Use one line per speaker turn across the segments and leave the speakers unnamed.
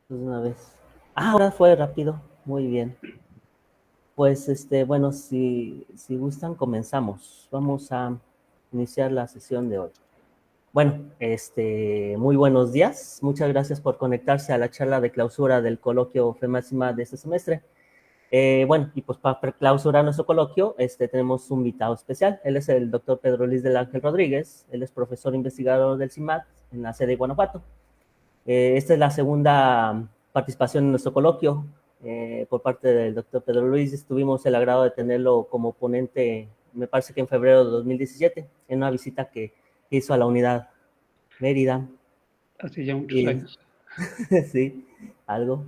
Pues una vez. Ah, ahora fue rápido. Muy bien. Pues bueno, si gustan, comenzamos. Vamos a iniciar la sesión de hoy. Bueno, muy buenos días. Muchas gracias por conectarse a la charla de clausura del coloquio FEMACIMA de este semestre. Bueno, y pues para clausurar nuestro coloquio, tenemos un invitado especial. Él es el doctor Pedro Luis del Ángel Rodríguez. Él es profesor investigador del CIMAT en la sede de Guanajuato. Esta es la segunda participación en nuestro coloquio por parte del doctor Pedro Luis. Tuvimos el agrado de tenerlo como ponente, me parece que en febrero de 2017, en una visita que hizo a la unidad Mérida.
Hace ya muchos
Y,
años.
sí, algo.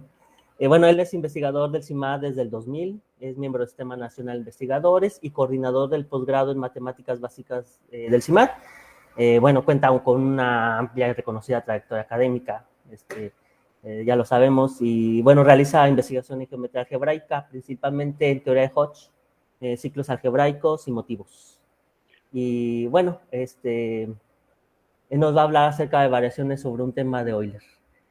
Bueno, él es investigador del CIMAD desde el 2000, es miembro del Sistema Nacional de Investigadores y coordinador del posgrado en Matemáticas Básicas del CIMAD. Bueno, cuenta con una amplia y reconocida trayectoria académica, ya lo sabemos, y bueno, realiza investigación en geometría algebraica, principalmente en teoría de Hodge, ciclos algebraicos y motivos. Y bueno, él nos va a hablar acerca de variaciones sobre un tema de Euler.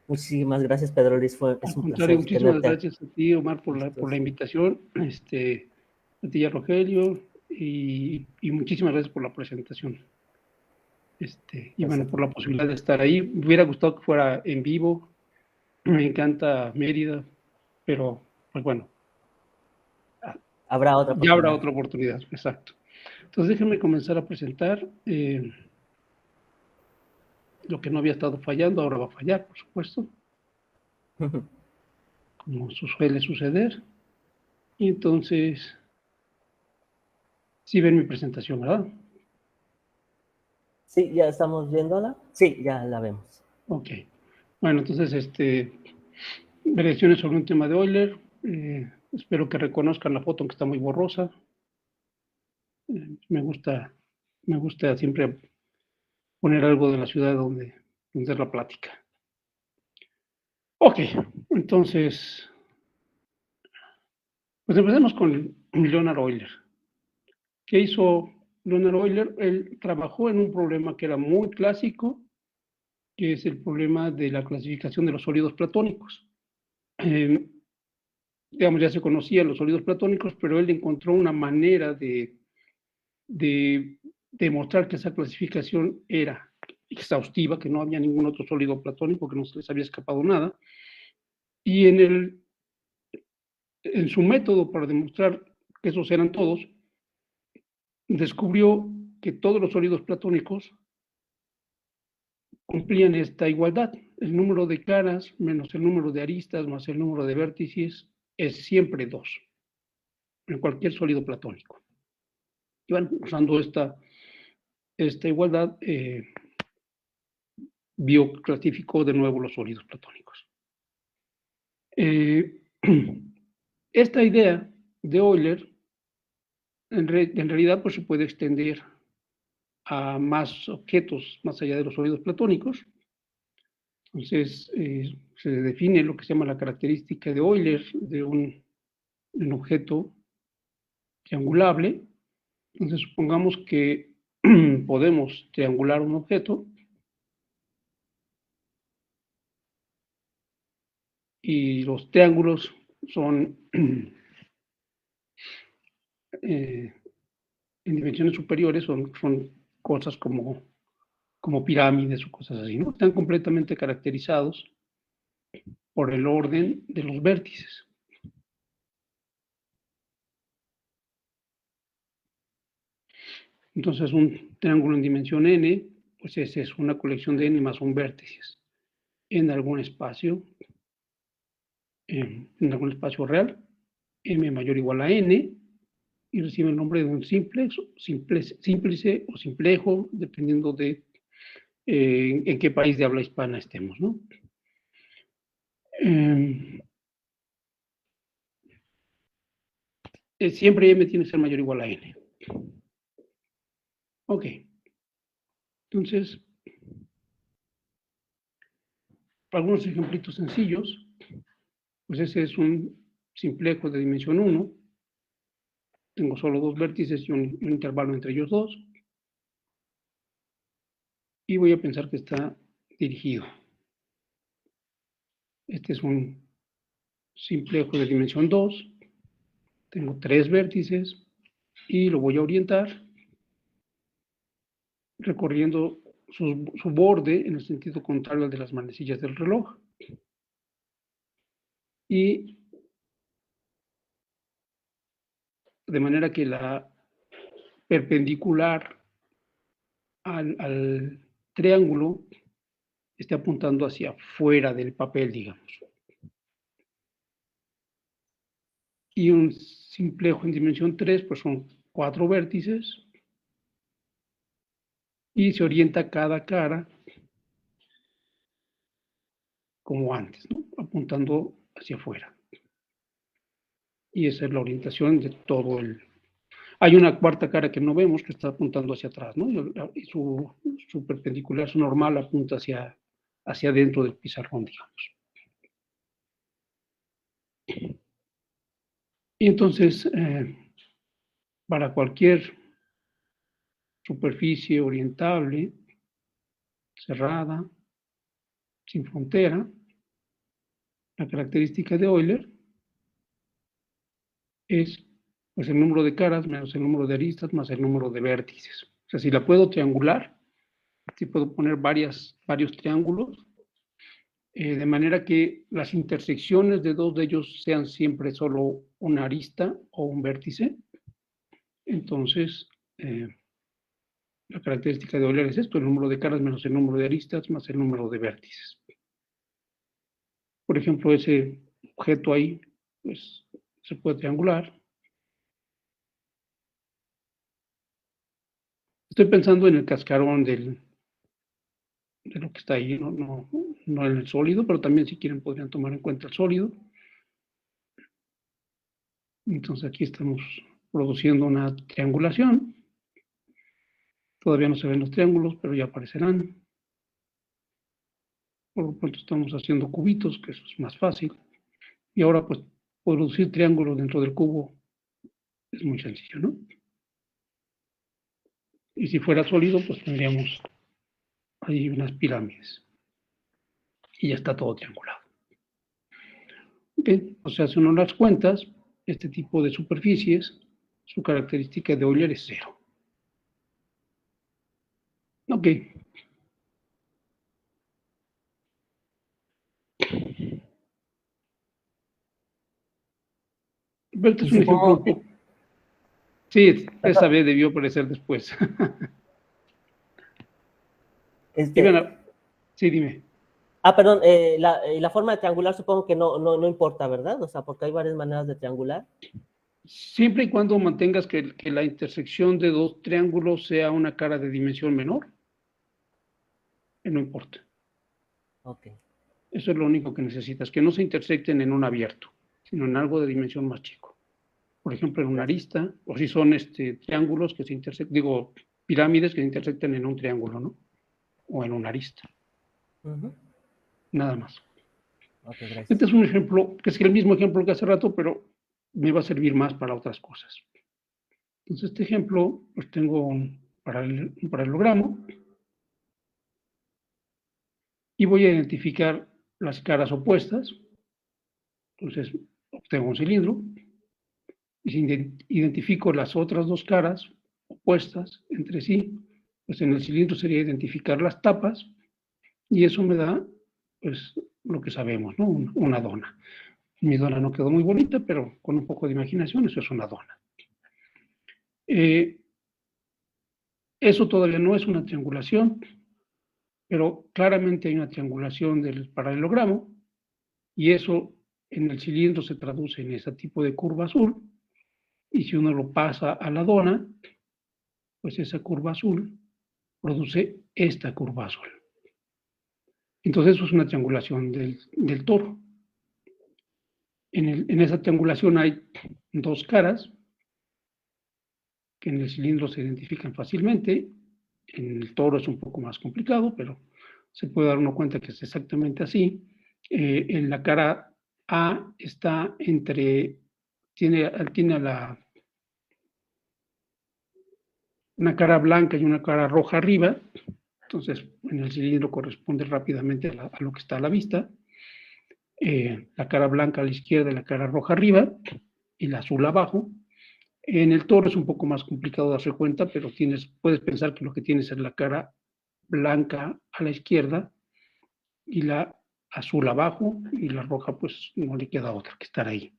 Muchísimas gracias, Pedro Luis,
Al
es un
contrario,
placer
muchísimas
tenerte.
gracias a ti, Omar, por la invitación, a ti y a Rogelio, y muchísimas gracias por la presentación. Y bueno, por la posibilidad de estar ahí. Me hubiera gustado que fuera en vivo, me encanta Mérida, pero pues bueno,
Habrá otra
ya habrá
oportunidad.
otra oportunidad, exacto. Entonces déjenme comenzar a presentar lo que no había estado fallando, ahora va a fallar, por supuesto, como suele suceder. Y entonces, sí ven mi presentación, ¿verdad?
Sí, ya estamos viéndola. Sí, ya la vemos.
Ok. Bueno, entonces, variaciones sobre un tema de Euler. Espero que reconozcan la foto, aunque está muy borrosa. Me gusta siempre poner algo de la ciudad donde es la plática. Ok, entonces, pues empecemos con Leonhard Euler. ¿Qué hizo Leonhard Euler? Él trabajó en un problema que era muy clásico, que es el problema de la clasificación de los sólidos platónicos. Eh, digamos, ya se conocían los sólidos platónicos, pero él encontró una manera de demostrar que esa clasificación era exhaustiva, que no había ningún otro sólido platónico, que no se les había escapado nada. Y en su método para demostrar que esos eran todos, descubrió que todos los sólidos platónicos cumplían esta igualdad. El número de caras menos el número de aristas más el número de vértices es siempre 2 en cualquier sólido platónico. Y bueno, usando esta igualdad, clasificó de nuevo los sólidos platónicos. Esta idea de Euler, en realidad, pues se puede extender a más objetos más allá de los sólidos platónicos. Entonces, se define lo que se llama la característica de Euler de un objeto triangulable. Entonces, supongamos que podemos triangular un objeto y los triángulos son en dimensiones superiores, son cosas como pirámides o cosas así, ¿no? Están completamente caracterizados por el orden de los vértices. Entonces, un triángulo en dimensión n, pues ese es una colección de n más un vértices en algún espacio, en algún espacio real, m mayor o igual a n, y recibe el nombre de un símplice o simplejo, dependiendo de en qué país de habla hispana estemos, ¿no? Siempre m tiene que ser mayor o igual a n. Ok. Entonces, algunos ejemplitos sencillos, pues ese es un simplejo de dimensión 1. Tengo solo dos vértices y un intervalo entre ellos dos. Y voy a pensar que está dirigido. Este es un simplejo de dimensión 2. Tengo 3 vértices y lo voy a orientar recorriendo su borde en el sentido contrario al de las manecillas del reloj. Y de manera que la perpendicular al triángulo esté apuntando hacia fuera del papel, digamos. Y un simplejo en dimensión 3, pues son 4 vértices, y se orienta cada cara como antes, ¿no? Apuntando hacia afuera. Y esa es la orientación de todo el... Hay una cuarta cara que no vemos que está apuntando hacia atrás, ¿no? Y su perpendicular, su normal, apunta hacia adentro del pizarrón, digamos. Y entonces, para cualquier superficie orientable, cerrada, sin frontera, la característica de Euler es pues, el número de caras menos el número de aristas más el número de vértices. O sea, si la puedo triangular, si puedo poner varios triángulos, de manera que las intersecciones de dos de ellos sean siempre solo una arista o un vértice. Entonces, la característica de Euler es esto, el número de caras menos el número de aristas más el número de vértices. Por ejemplo, ese objeto ahí, pues, se puede triangular. Estoy pensando en el cascarón de lo que está ahí, no en el sólido, pero también si quieren podrían tomar en cuenta el sólido. Entonces aquí estamos produciendo una triangulación. Todavía no se ven los triángulos, pero ya aparecerán. Por lo pronto estamos haciendo cubitos, que eso es más fácil. Y ahora pues producir triángulos dentro del cubo es muy sencillo, ¿no? Y si fuera sólido, pues tendríamos ahí unas pirámides. Y ya está todo triangulado. Bien, o sea, si uno las cuentas, este tipo de superficies, su característica de Euler es 0. Ok. Pero este
Y
es un ejemplo
supongo
un
que...
poco... Sí, esa B debió aparecer después.
Este,
Sí, dime.
perdón, la forma de triangular supongo que no importa, ¿verdad? O sea, porque hay varias maneras de triangular.
Siempre y cuando mantengas que la intersección de dos triángulos sea una cara de dimensión menor, no importa.
Ok.
Eso es lo único que necesitas, que no se intersecten en un abierto, sino en algo de dimensión más chico. Por ejemplo, en una arista, o si son triángulos que se intersectan, digo, pirámides que se intersectan en un triángulo, ¿no? O en una arista. Nada más.
Ok, gracias.
Este es un ejemplo, que es el mismo ejemplo que hace rato, pero me va a servir más para otras cosas. Entonces, este ejemplo, pues tengo un paralelogramo y voy a identificar las caras opuestas. Entonces, obtengo un cilindro y si identifico las otras dos caras opuestas entre sí, pues en el cilindro sería identificar las tapas y eso me da, pues, lo que sabemos, ¿no? Una dona. Mi dona no quedó muy bonita, pero con un poco de imaginación eso es una dona. Eso todavía no es una triangulación, pero claramente hay una triangulación del paralelogramo y eso en el cilindro se traduce en ese tipo de curva azul y si uno lo pasa a la dona, pues esa curva azul produce esta curva azul. Entonces eso es una triangulación del toro. En esa triangulación hay dos caras que en el cilindro se identifican fácilmente. En el toro es un poco más complicado, pero se puede dar uno cuenta que es exactamente así. En la cara A está tiene una cara blanca y una cara roja arriba, entonces en el cilindro corresponde rápidamente a lo que está a la vista. la cara blanca a la izquierda y la cara roja arriba, y la azul abajo. En el toro es un poco más complicado darse cuenta, pero puedes pensar que lo que tienes es la cara blanca a la izquierda y la azul abajo, y la roja pues no le queda otra que estar ahí,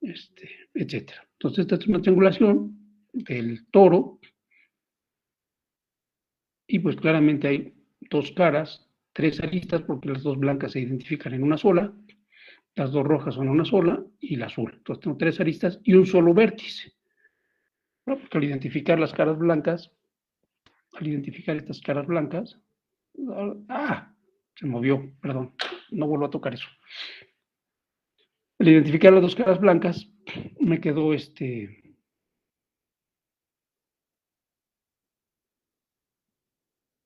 etcétera. Entonces esta es una triangulación del toro, y pues claramente hay dos caras, tres aristas, porque las dos blancas se identifican en una sola, las dos rojas son una sola, y la azul. Entonces tengo tres aristas y un solo vértice, ¿no? Porque al identificar las caras blancas, al identificar estas caras blancas, se movió, perdón, no vuelvo a tocar eso. Al identificar las dos caras blancas, me quedó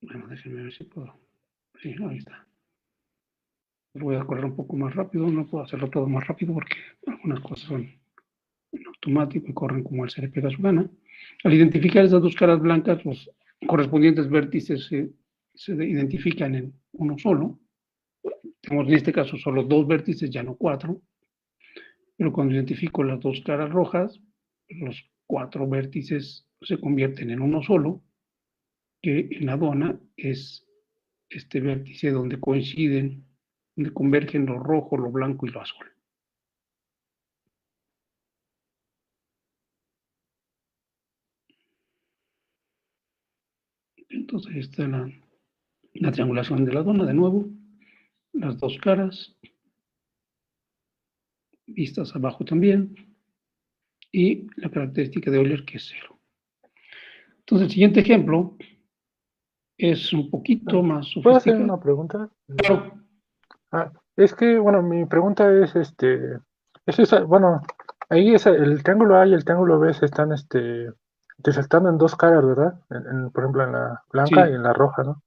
bueno, déjenme ver si puedo. Sí, ahí está. Voy a correr un poco más rápido, no puedo hacerlo todo más rápido porque algunas cosas son en automático y corren como el se le pega su gana. Al identificar esas dos caras blancas, los correspondientes vértices se identifican en uno solo. Tenemos en este caso solo dos vértices, ya no cuatro, pero cuando identifico las dos caras rojas, los cuatro vértices se convierten en uno solo, que en la dona es este vértice donde coinciden, donde convergen lo rojo, lo blanco y lo azul. Entonces esta es la triangulación de la dona, de nuevo, las dos caras, vistas abajo también, y la característica de Euler, que es 0. Entonces el siguiente ejemplo es un poquito más
¿Puedo hacer
sofisticado.
una pregunta?
Claro.
Es que, bueno, mi pregunta es, bueno, ahí el triángulo A y el triángulo B se están, intersectando en dos caras, ¿verdad? Por ejemplo, en la blanca y
Sí,
en la roja, ¿no?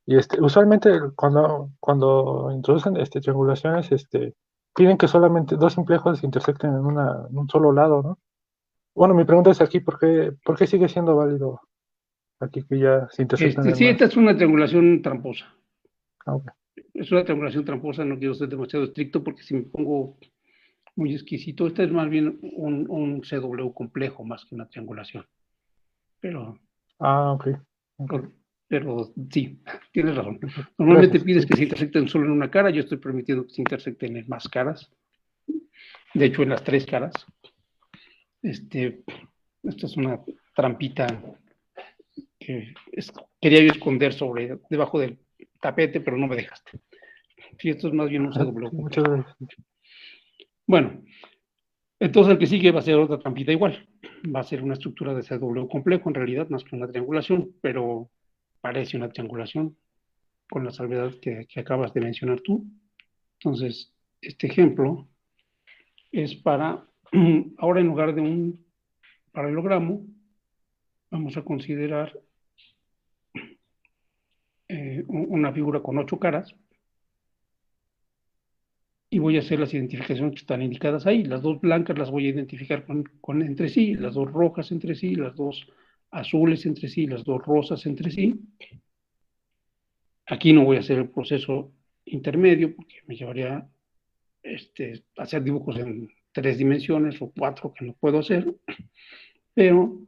Y usualmente cuando introducen, triangulaciones, piden que solamente dos simplejos se intersecten en un solo lado, ¿no? Bueno, mi pregunta es aquí, ¿por qué sigue siendo válido aquí que ya se intersectan en
sí, esta
más?
es una triangulación tramposa.
Ah, ok.
Es una triangulación tramposa, no quiero ser demasiado estricto porque si me pongo muy exquisito, esta es más bien un CW complejo más que una triangulación. Pero,
Ah, ok. Ok.
pero sí, tienes razón.
Ok.
Normalmente
Gracias.
pides
Sí.
que se intersecten solo en una cara, yo estoy permitiendo que se intersecten en más caras. De hecho, en las tres caras. Esta es una trampita que quería yo esconder debajo del tapete, pero no me dejaste. Sí, esto es más bien un CW
Sí, muchas
complejo.
gracias.
Bueno, entonces el que sigue va a ser otra trampita igual. Va a ser una estructura de CW complejo, en realidad, más que una triangulación, pero parece una triangulación con la salvedad que acabas de mencionar tú. Entonces, este ejemplo es para, ahora en lugar de un paralelogramo, vamos a considerar una figura con 8 caras, y voy a hacer las identificaciones que están indicadas ahí. Las dos blancas las voy a identificar con entre sí, las dos rojas entre sí, las dos azules entre sí, las dos rosas entre sí. Aquí no voy a hacer el proceso intermedio porque me llevaría hacer dibujos en 3 dimensiones o 4 que no puedo hacer, pero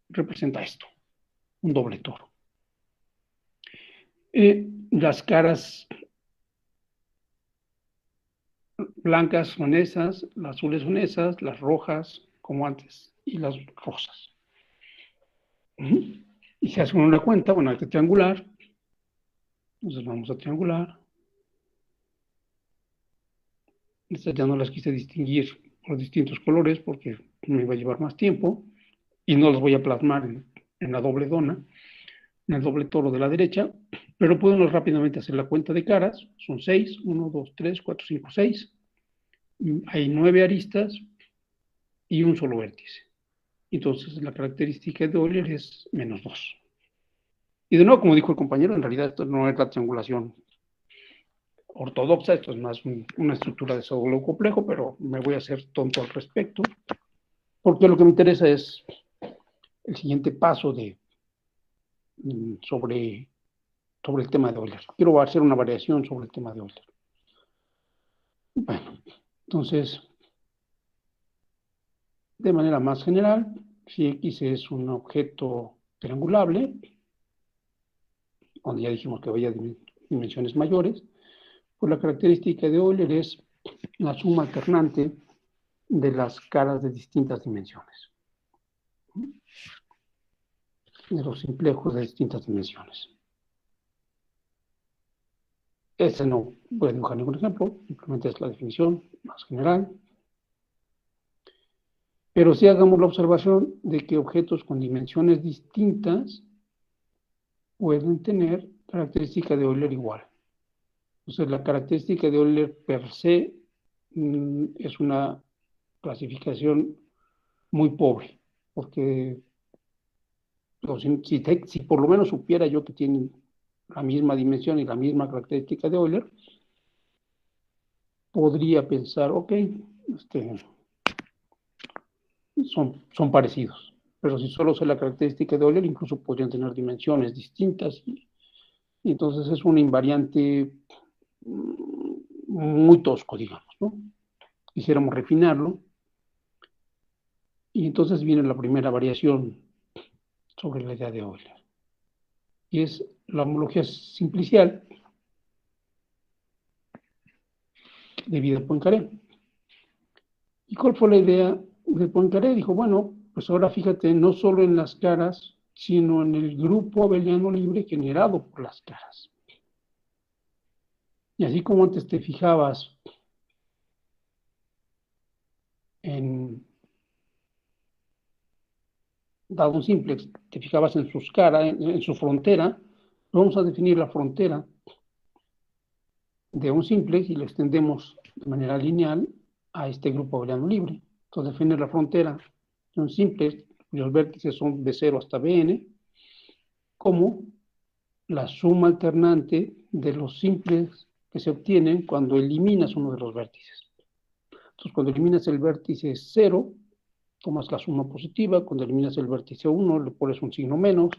representa esto, un doble toro. Las caras blancas son esas, las azules son esas, las rojas como antes y las rosas. Y se hace una cuenta, bueno, hay que triangular. Entonces vamos a triangular. Estas ya no las quise distinguir por distintos colores porque me iba a llevar más tiempo y no las voy a plasmar en la doble dona, en el doble toro de la derecha, pero podemos rápidamente hacer la cuenta de caras. Son 6, 1, 2, 3, 4, 5, 6. Hay 9 aristas y un solo vértice. Entonces la característica de Euler es -2. Y de nuevo, como dijo el compañero, en realidad esto no es la triangulación ortodoxa, esto es más una estructura de CW complejo, pero me voy a hacer tonto al respecto, porque lo que me interesa es el siguiente paso sobre el tema de Euler. Quiero hacer una variación sobre el tema de Euler. Bueno, entonces, de manera más general, si X es un objeto triangulable, donde ya dijimos que había dimensiones mayores, pues la característica de Euler es la suma alternante de las caras de distintas dimensiones, de los simplejos de distintas dimensiones. Este no voy a dibujar ningún ejemplo, simplemente es la definición más general. Pero sí hagamos la observación de que objetos con dimensiones distintas pueden tener característica de Euler igual. Entonces, la característica de Euler per se es una clasificación muy pobre, porque si por lo menos supiera yo que tienen la misma dimensión y la misma característica de Euler, podría pensar, ok, son parecidos. Pero si solo sé la característica de Euler, incluso podrían tener dimensiones distintas. Y entonces es un invariante muy tosco, digamos, ¿no? Quisiéramos refinarlo. Y entonces viene la primera variación sobre la idea de Euler. Y es la homología simplicial de Poincaré. ¿Y cuál fue la idea de Poincaré? Dijo, bueno, pues ahora fíjate, no solo en las caras, sino en el grupo abeliano libre generado por las caras. Y así como antes te fijabas dado un simplex, te fijabas en sus caras, en su frontera, vamos a definir la frontera de un simplex y lo extendemos de manera lineal a este grupo abeliano libre. Entonces define la frontera de un simplex, cuyos vértices son de 0 hasta Bn, como la suma alternante de los simplex que se obtienen cuando eliminas uno de los vértices. Entonces, cuando eliminas el vértice 0, tomas la suma positiva. Cuando eliminas el vértice 1, le pones un signo menos.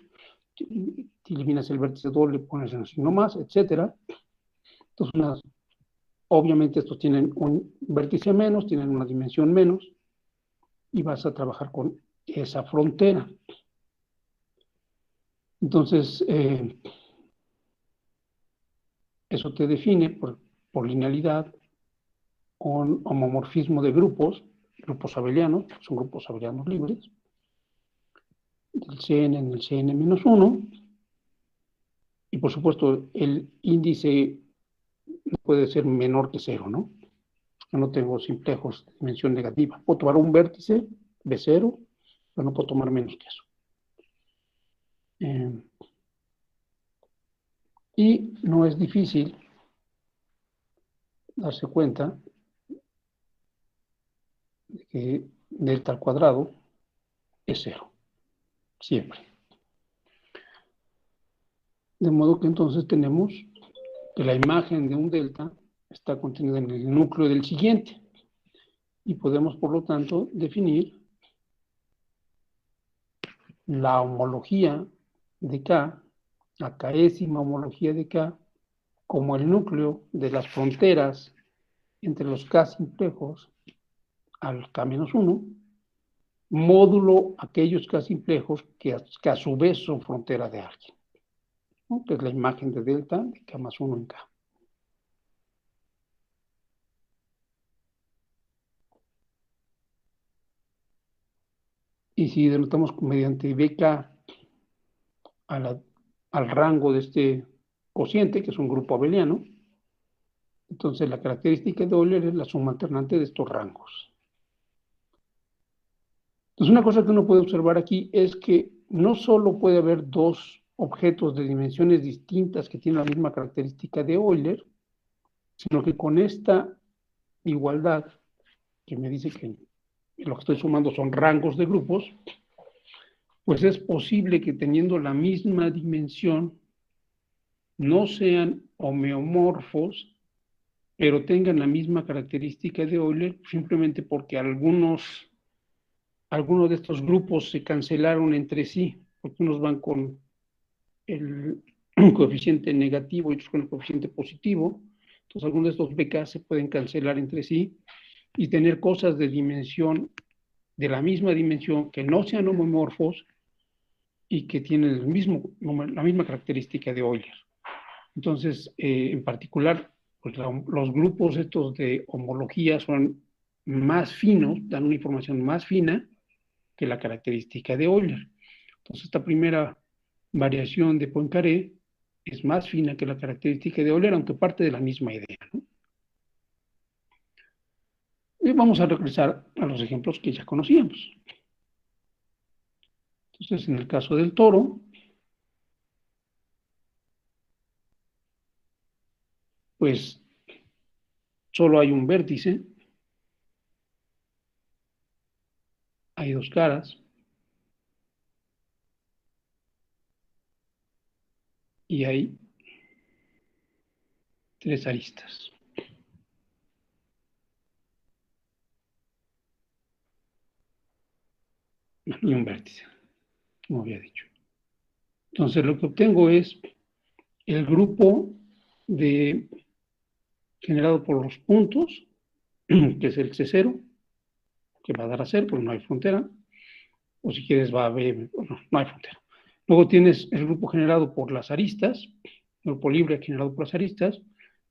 Si eliminas el vértice 2, le pones un signo más, etc. Entonces, obviamente estos tienen un vértice menos, tienen una dimensión menos, y vas a trabajar con esa frontera. Entonces, eso te define por linealidad un homomorfismo de grupos abelianos, son grupos abelianos libres, del Cn en el Cn-1, y por supuesto el índice puede ser menor que 0, ¿no? Yo no tengo simplejos de dimensión negativa. Puedo tomar un vértice de 0, pero no puedo tomar menos que eso. Y no es difícil darse cuenta de que delta al cuadrado es 0, siempre. De modo que entonces tenemos que la imagen de un delta está contenida en el núcleo del siguiente. Y podemos, por lo tanto, definir la homología de K, la késima homología de K, como el núcleo de las fronteras entre los K simplejos al K-1, módulo aquellos K simplejos que a su vez son frontera de alguien, ¿no? Que es la imagen de delta de K+1 en K. Y si denotamos mediante BK al rango de este cociente, que es un grupo abeliano, entonces la característica de Euler es la suma alternante de estos rangos. Entonces, una cosa que uno puede observar aquí es que no solo puede haber dos objetos de dimensiones distintas que tienen la misma característica de Euler, sino que con esta igualdad, que me dice que lo que estoy sumando son rangos de grupos, pues es posible que teniendo la misma dimensión no sean homeomorfos, pero tengan la misma característica de Euler, simplemente porque algunos de estos grupos se cancelaron entre sí, porque unos van con el coeficiente negativo y otros con el coeficiente positivo, Entonces, algunos de estos BK se pueden cancelar entre sí y tener cosas de dimensión, de la misma dimensión, que no sean homomorfos y que tienen el mismo, la misma característica de Euler. Entonces, en particular, pues los grupos estos de homología son más finos, dan una información más fina que la característica de Euler. Entonces, esta primera variación de Poincaré es más fina que la característica de Euler, aunque parte de la misma idea, ¿no? Y vamos a regresar a los ejemplos que ya conocíamos. Entonces, en el caso del toro, pues solo hay un vértice, hay dos caras, y hay tres aristas. Y un vértice, como había dicho. Entonces, lo que obtengo es el grupo generado por los puntos, que es el C0, que va a dar a 0, porque no hay frontera, o si quieres va a B, no hay frontera. Luego tienes el grupo generado por las aristas, el grupo libre generado por las aristas,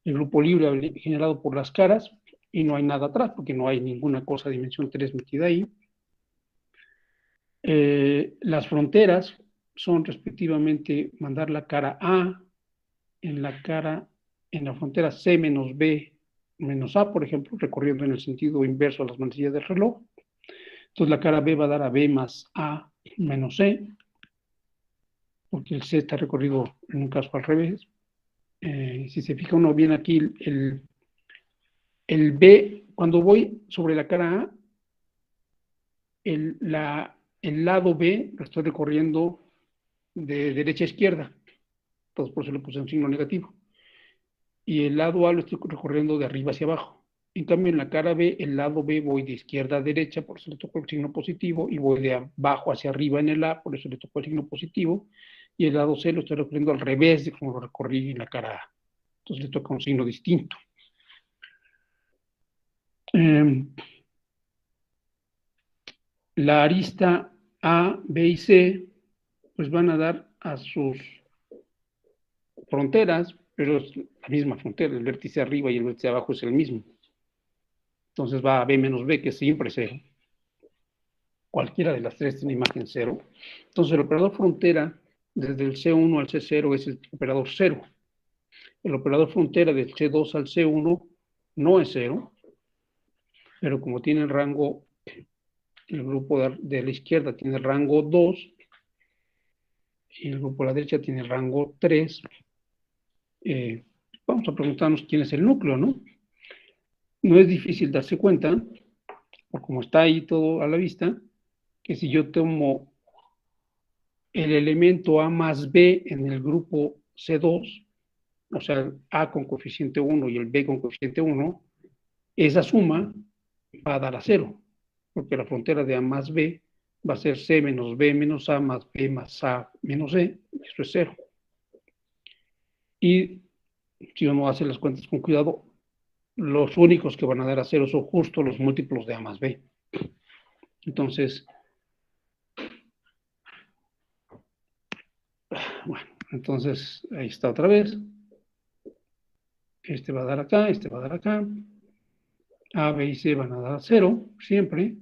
el grupo libre generado por las caras, y no hay nada atrás, porque no hay ninguna cosa de dimensión 3 metida ahí. Las fronteras son respectivamente mandar la cara A en la frontera C menos B menos A, por ejemplo, recorriendo en el sentido inverso a las manecillas del reloj. Entonces la cara B va a dar a B más A menos C, porque el C está recorrido en un caso al revés. Si se fija uno bien aquí, el B, cuando voy sobre la cara A, el lado B lo estoy recorriendo de derecha a izquierda, entonces por eso le puse un signo negativo. Y el lado A lo estoy recorriendo de arriba hacia abajo. En cambio, en la cara B, el lado B voy de izquierda a derecha, por eso le tocó el signo positivo, y voy de abajo hacia arriba en el A, por eso le tocó el signo positivo, y el lado C lo estoy recorriendo al revés de como lo recorrí en la cara A. Entonces le toca un signo distinto. La arista A, B y C, pues van a dar a sus fronteras, pero es la misma frontera, el vértice arriba y el vértice abajo es el mismo. Entonces va a B menos B, que es siempre 0. Cualquiera de las tres tiene imagen 0. Entonces el operador frontera desde el C1 al C0 es el operador 0. El operador frontera del C2 al C1 no es 0, pero como tiene el rango, el grupo de la izquierda tiene el rango 2 y el grupo de la derecha tiene el rango 3, vamos a preguntarnos quién es el núcleo, ¿no? No es difícil darse cuenta, por como está ahí todo a la vista, que si yo tomo el elemento A más B en el grupo C2, o sea, el A con coeficiente 1 y el B con coeficiente 1, esa suma va a dar a 0, porque la frontera de A más B va a ser C menos B menos A más B más A menos C, eso es 0. Y si uno hace las cuentas con cuidado, los únicos que van a dar a 0 son justo los múltiplos de A más B. Entonces, bueno, entonces ahí está otra vez. Este va a dar acá, este va a dar acá. A, B y C van a dar 0 siempre.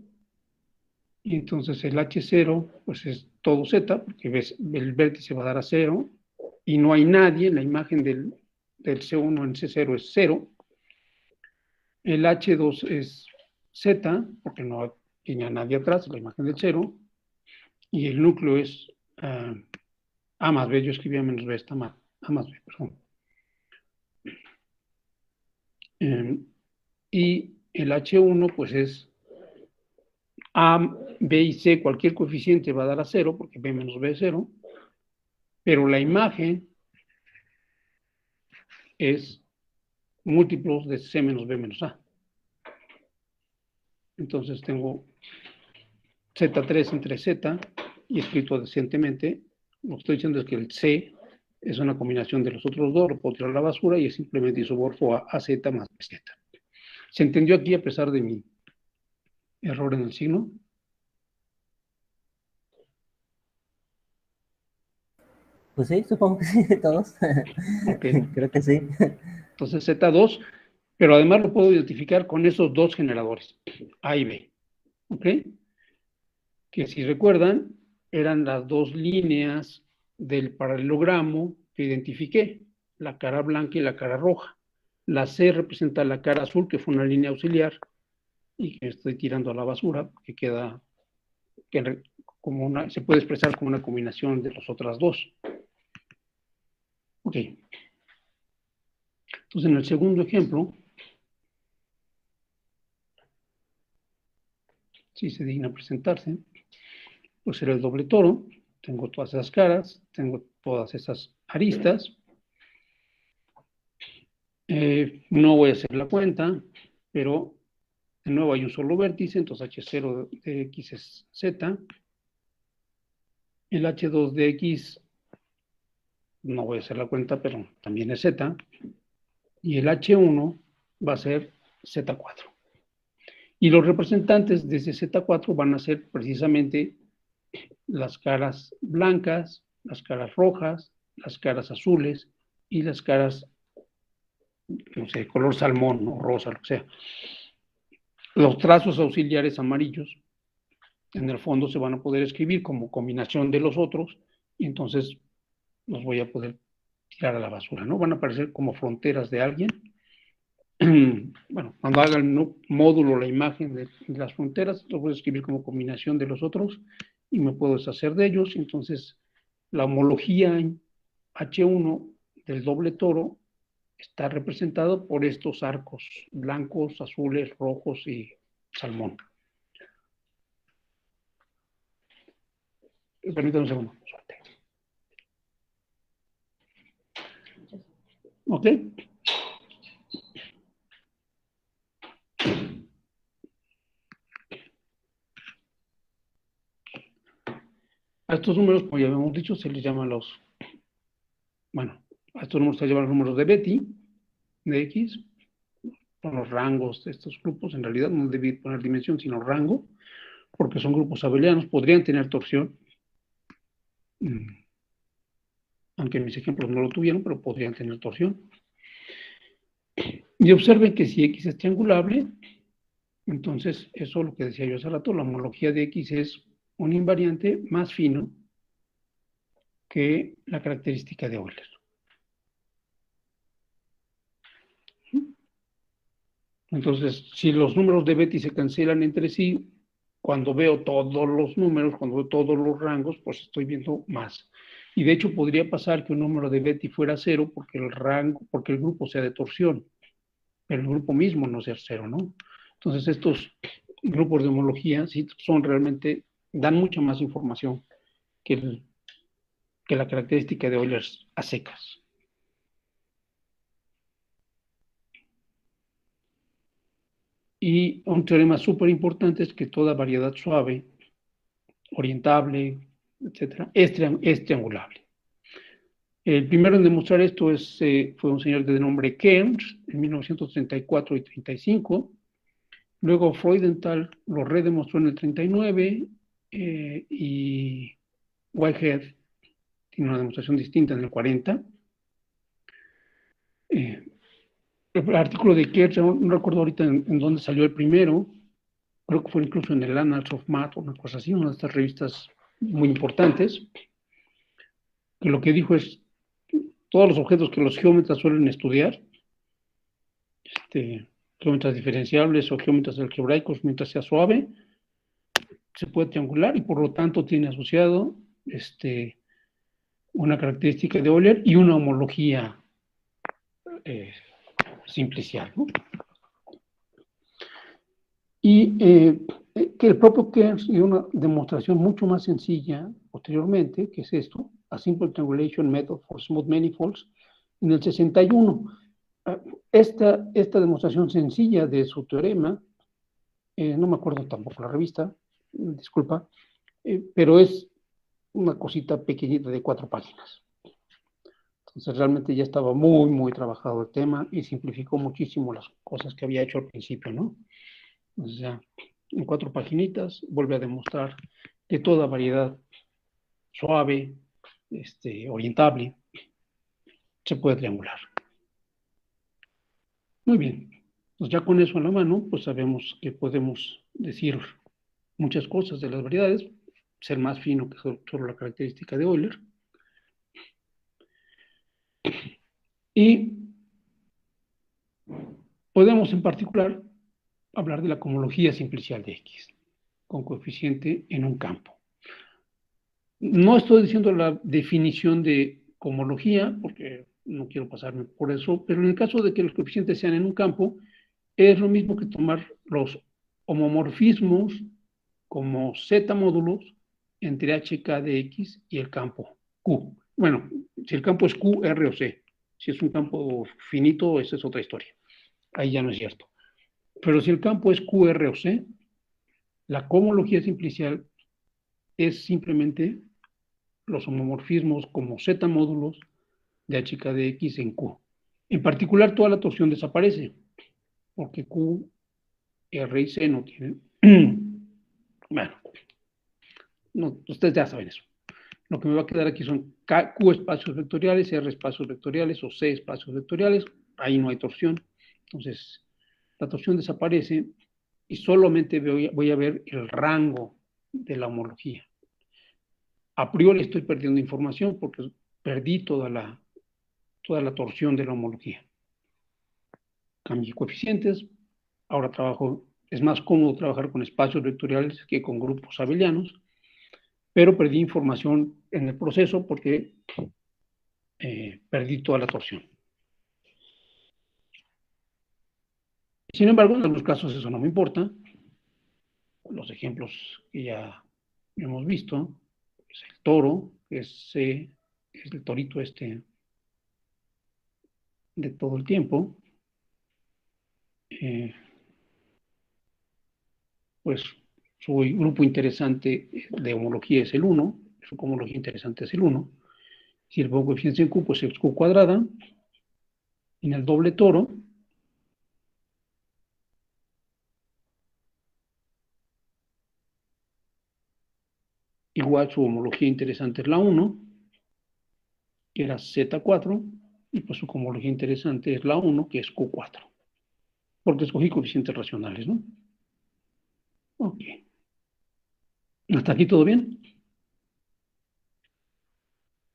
Y entonces el H0 pues es todo Z, porque ves, el vértice va a dar a 0 y no hay nadie, la imagen del C1 en C0 es 0. El H2 es Z, porque no tiene a nadie atrás, la imagen del 0. Y el núcleo es A más B, yo escribía menos B, está mal, A más B, perdón. Y el H1 pues es A, B y C, cualquier coeficiente va a dar a 0, porque B menos B es 0, pero la imagen es múltiplos de C menos B menos A. Entonces tengo Z3 entre Z, y escrito decentemente, lo que estoy diciendo es que el C es una combinación de los otros dos, lo puedo tirar a la basura y es simplemente isomorfo a AZ más BZ. ¿Se entendió aquí a pesar de mi error en el signo?
Pues sí, supongo que sí, todos.
Ok.
Creo que sí.
Entonces Z2, pero además lo puedo identificar con esos dos generadores, A y B. ¿Ok? Que si recuerdan, eran las dos líneas del paralelogramo que identifiqué, la cara blanca y la cara roja. La C representa la cara azul, que fue una línea auxiliar, y que estoy tirando a la basura, que queda, como una, se puede expresar como una combinación de las otras dos. Ok. Entonces, en el segundo ejemplo, si se digna presentarse, pues será el doble toro. Tengo todas esas caras, tengo todas esas aristas. No voy a hacer la cuenta, pero de nuevo hay un solo vértice, entonces H0 de X es Z. El H2 de X, no voy a hacer la cuenta, pero también es Z. Y el H1 va a ser Z4. Y los representantes de ese Z4 van a ser precisamente las caras blancas, las caras rojas, las caras azules y las caras, no sé, color salmón o rosa, lo que sea. Los trazos auxiliares amarillos en el fondo se van a poder escribir como combinación de los otros y entonces los voy a poder tirar a la basura, ¿no? Van a aparecer como fronteras de alguien. Bueno, cuando haga el módulo, la imagen de las fronteras, los voy a escribir como combinación de los otros y me puedo deshacer de ellos. Entonces, la homología en H1 del doble toro está representado por estos arcos blancos, azules, rojos y salmón. Permítanme un segundo. ¿Ok? A estos números, como ya habíamos dicho, se les llaman a estos números se llaman los números de Betti, de X, son los rangos de estos grupos. En realidad no debí poner dimensión, sino rango, porque son grupos abelianos, podrían tener torsión, aunque mis ejemplos no lo tuvieron, pero podrían tener torsión. Y observen que si X es triangulable, entonces eso es lo que decía yo hace rato, la homología de X es un invariante más fino que la característica de Euler. Entonces, si los números de Betti se cancelan entre sí, cuando veo todos los números, cuando veo todos los rangos, pues estoy viendo más. Y de hecho podría pasar que un número de Betti fuera cero porque el grupo sea de torsión, pero el grupo mismo no sea cero, ¿no? Entonces estos grupos de homología sí son realmente, dan mucha más información que la característica de Euler a secas. Y un teorema súper importante es que toda variedad suave, orientable, etcétera, es triangulable. El primero en demostrar esto fue un señor de nombre Kearns en 1934 y 35. Luego Freudenthal lo redemostró en el 39 y Whitehead tiene una demostración distinta en el 40. El artículo de Kearns, no recuerdo ahorita en dónde salió el primero, creo que fue incluso en el Annals of Math o una cosa así, una de estas revistas muy importantes, que lo que dijo es todos los objetos que los geómetras suelen estudiar, geómetras diferenciables o geómetras algebraicos, mientras sea suave, se puede triangular y por lo tanto tiene asociado una característica de Euler y una homología simplicial, ¿no? Y que el propio Kearns dio una demostración mucho más sencilla posteriormente, que es esto, a Simple Triangulation Method for Smooth Manifolds, en el 61. Esta demostración sencilla de su teorema, no me acuerdo tampoco la revista, disculpa, pero es una cosita pequeñita de 4 páginas. Entonces realmente ya estaba muy, muy trabajado el tema y simplificó muchísimo las cosas que había hecho al principio, ¿no? O sea, en 4 paginitas vuelve a demostrar que toda variedad suave, orientable, se puede triangular. Muy bien. Pues ya con eso a la mano, pues sabemos que podemos decir muchas cosas de las variedades, ser más fino que solo la característica de Euler. Y podemos en particular hablar de la cohomología simplicial de X, con coeficiente en un campo. No estoy diciendo la definición de cohomología, porque no quiero pasarme por eso, pero en el caso de que los coeficientes sean en un campo, es lo mismo que tomar los homomorfismos como z módulos entre hk de x y el campo Q. Bueno, si el campo es Q, R o C. Si es un campo finito, esa es otra historia. Ahí ya no es cierto. Pero si el campo es Q, R o C, la cohomología simplicial es simplemente los homomorfismos como z módulos de hk de x en Q. En particular, toda la torsión desaparece, porque Q, R y C no tienen. Bueno, no, ustedes ya saben eso. Lo que me va a quedar aquí son Q espacios vectoriales, R espacios vectoriales o C espacios vectoriales. Ahí no hay torsión. Entonces, la torsión desaparece y solamente voy a ver el rango de la homología. A priori estoy perdiendo información porque perdí toda la torsión de la homología. Cambié coeficientes, ahora es más cómodo trabajar con espacios vectoriales que con grupos abelianos, pero perdí información en el proceso porque perdí toda la torsión. Sin embargo, en algunos casos eso no me importa. Los ejemplos que ya hemos visto, es el toro, es el torito de todo el tiempo, pues su grupo interesante de homología es el 1, su homología interesante es el 1. Si el pongo coeficiente en Q, pues es Q cuadrada. En el doble toro, igual su homología interesante es la 1, que era Z4, y pues su homología interesante es la 1, que es Q4. Porque escogí coeficientes racionales, ¿no? Ok. ¿Hasta aquí todo bien?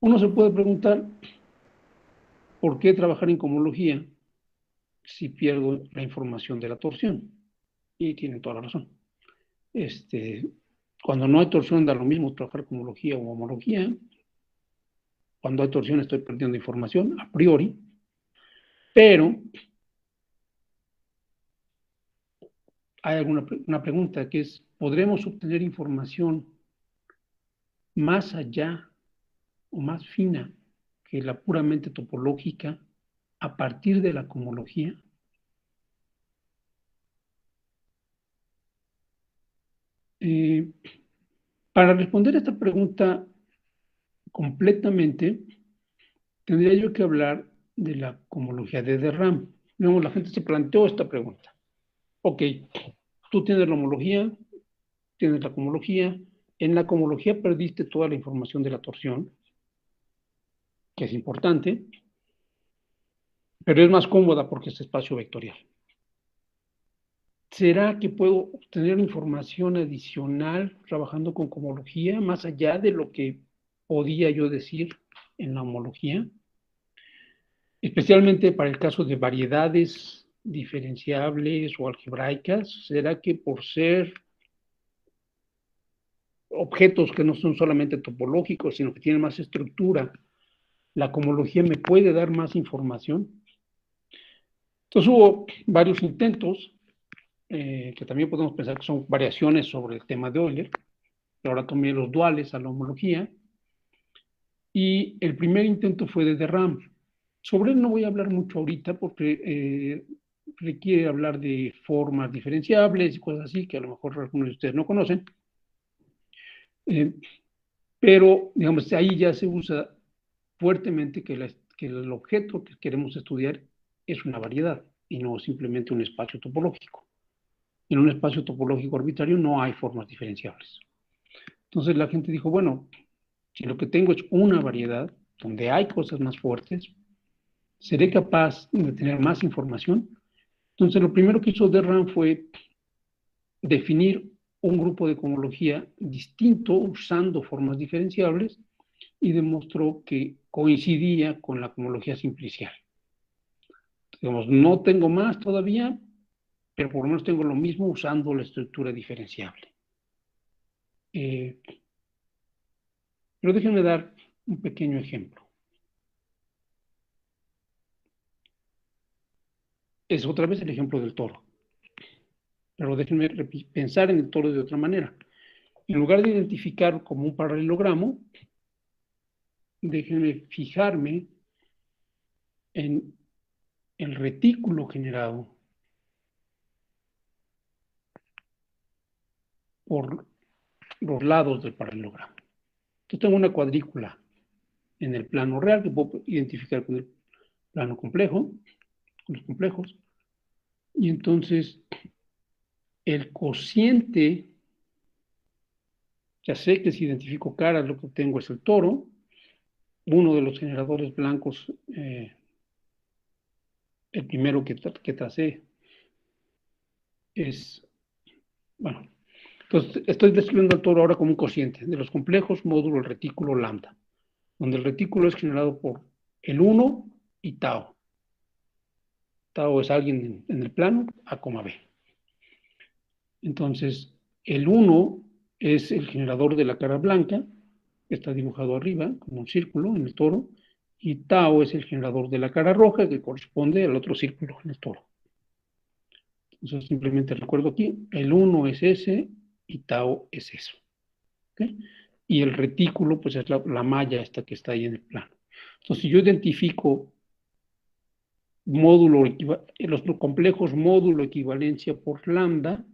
Uno se puede preguntar, ¿por qué trabajar en cohomología si pierdo la información de la torsión? Y tienen toda la razón. Cuando no hay torsión da lo mismo trabajar cohomología o homología. Cuando hay torsión estoy perdiendo información a priori, pero hay una pregunta que es, ¿podremos obtener información más allá o más fina que la puramente topológica a partir de la cohomología? Para responder a esta pregunta completamente, tendría yo que hablar de la cohomología de de Rham. Digamos, la gente se planteó esta pregunta. Ok, tú tienes la homología, tienes la cohomología. En la cohomología perdiste toda la información de la torsión, que es importante, pero es más cómoda porque es espacio vectorial. ¿Será que puedo obtener información adicional trabajando con cohomología más allá de lo que podía yo decir en la homología? Especialmente para el caso de variedades diferenciables o algebraicas, ¿será que por ser objetos que no son solamente topológicos, sino que tienen más estructura, la cohomología me puede dar más información? Entonces hubo varios intentos, que también podemos pensar que son variaciones sobre el tema de Euler. Ahora tomé los duales a la homología, y el primer intento fue de Rham. Sobre él no voy a hablar mucho ahorita porque requiere hablar de formas diferenciables y cosas así que a lo mejor algunos de ustedes no conocen. Pero, digamos, ahí ya se usa fuertemente que que el objeto que queremos estudiar es una variedad y no simplemente un espacio topológico. En un espacio topológico arbitrario no hay formas diferenciables. Entonces la gente dijo, bueno, si lo que tengo es una variedad donde hay cosas más fuertes, ¿seré capaz de tener más información? Entonces lo primero que hizo Derran fue definir un grupo de cohomología distinto usando formas diferenciables y demostró que coincidía con la cohomología simplicial. Digamos, no tengo más todavía, pero por lo menos tengo lo mismo usando la estructura diferenciable. Pero déjenme dar un pequeño ejemplo. Es otra vez el ejemplo del toro. Pero déjenme pensar en el toro de otra manera. En lugar de identificar como un paralelogramo, déjenme fijarme en el retículo generado por los lados del paralelogramo. Yo tengo una cuadrícula en el plano real que puedo identificar con el plano complejo, con los complejos, y entonces el cociente, ya sé que si identifico caras lo que tengo es el toro, uno de los generadores blancos, el primero que tracé es, bueno, entonces estoy describiendo al toro ahora como un cociente de los complejos módulo el retículo lambda, donde el retículo es generado por el 1 y tau. Tau es alguien en el plano, A, B. Entonces, el 1 es el generador de la cara blanca, que está dibujado arriba, como un círculo en el toro, y tau es el generador de la cara roja, que corresponde al otro círculo en el toro. Entonces, simplemente recuerdo aquí, el 1 es ese y tau es eso. ¿Okay? Y el retículo, pues es la malla esta que está ahí en el plano. Entonces, si yo identifico los complejos módulo equivalencia por lambda,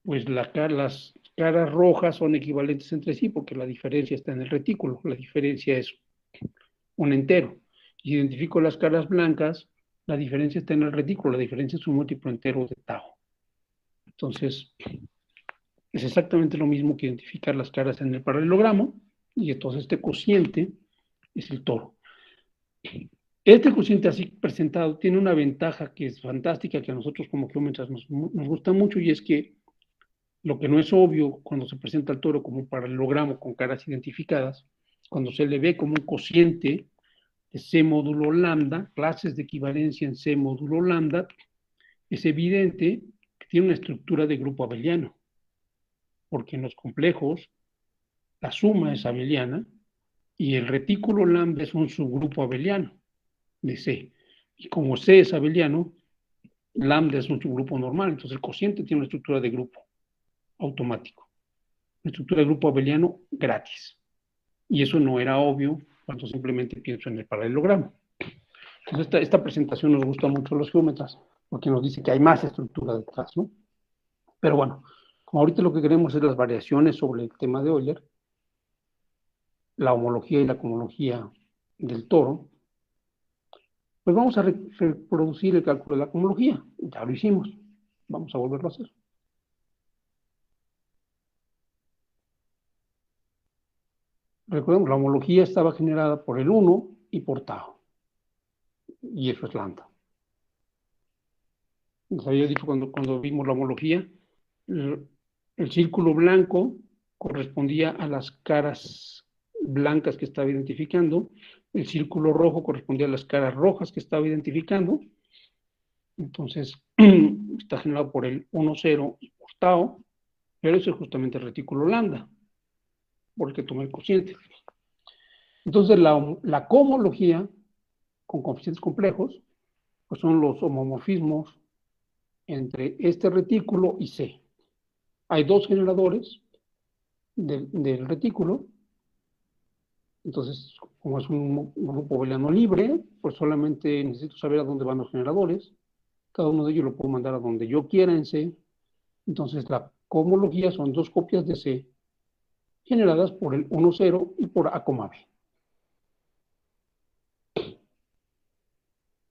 pues las caras rojas son equivalentes entre sí porque la diferencia está en el retículo, la diferencia es un entero. Y si identifico las caras blancas, la diferencia está en el retículo, la diferencia es un múltiplo entero de tau. Entonces, es exactamente lo mismo que identificar las caras en el paralelogramo, y entonces este cociente es el toro. Este cociente así presentado tiene una ventaja que es fantástica, que a nosotros como geómetras nos gusta mucho, y es que lo que no es obvio cuando se presenta el toro como un paralelogramo con caras identificadas, cuando se le ve como un cociente de C módulo lambda, clases de equivalencia en C módulo lambda, es evidente que tiene una estructura de grupo abeliano, porque en los complejos la suma es abeliana y el retículo lambda es un subgrupo abeliano de C. Y como C es abeliano, lambda es un subgrupo normal, entonces el cociente tiene una estructura de grupo automático, una estructura de grupo abeliano gratis. Y eso no era obvio cuando simplemente pienso en el paralelogramo. Entonces esta presentación nos gusta mucho a los geómetras, porque nos dice que hay más estructura detrás, ¿no? Pero bueno, como ahorita lo que queremos es las variaciones sobre el tema de Euler, la homología y la cohomología del toro, pues vamos a reproducir el cálculo de la cohomología. Ya lo hicimos. Vamos a volverlo a hacer. Recordemos, la homología estaba generada por el 1 y por tau. Y eso es lambda. Les había dicho cuando vimos la homología, el círculo blanco correspondía a las caras blancas que estaba identificando, el círculo rojo correspondía a las caras rojas que estaba identificando, entonces está generado por el 1, 0 y por tau, pero eso es justamente el retículo lambda, por el que tomé el cociente. Entonces la cohomología con coeficientes complejos, pues son los homomorfismos entre este retículo y C. Hay dos generadores del retículo, entonces, como es un grupo abeliano libre, pues solamente necesito saber a dónde van los generadores. Cada uno de ellos lo puedo mandar a donde yo quiera en C. Entonces, la cohomología son dos copias de C generadas por el 1, 0 y por A, B.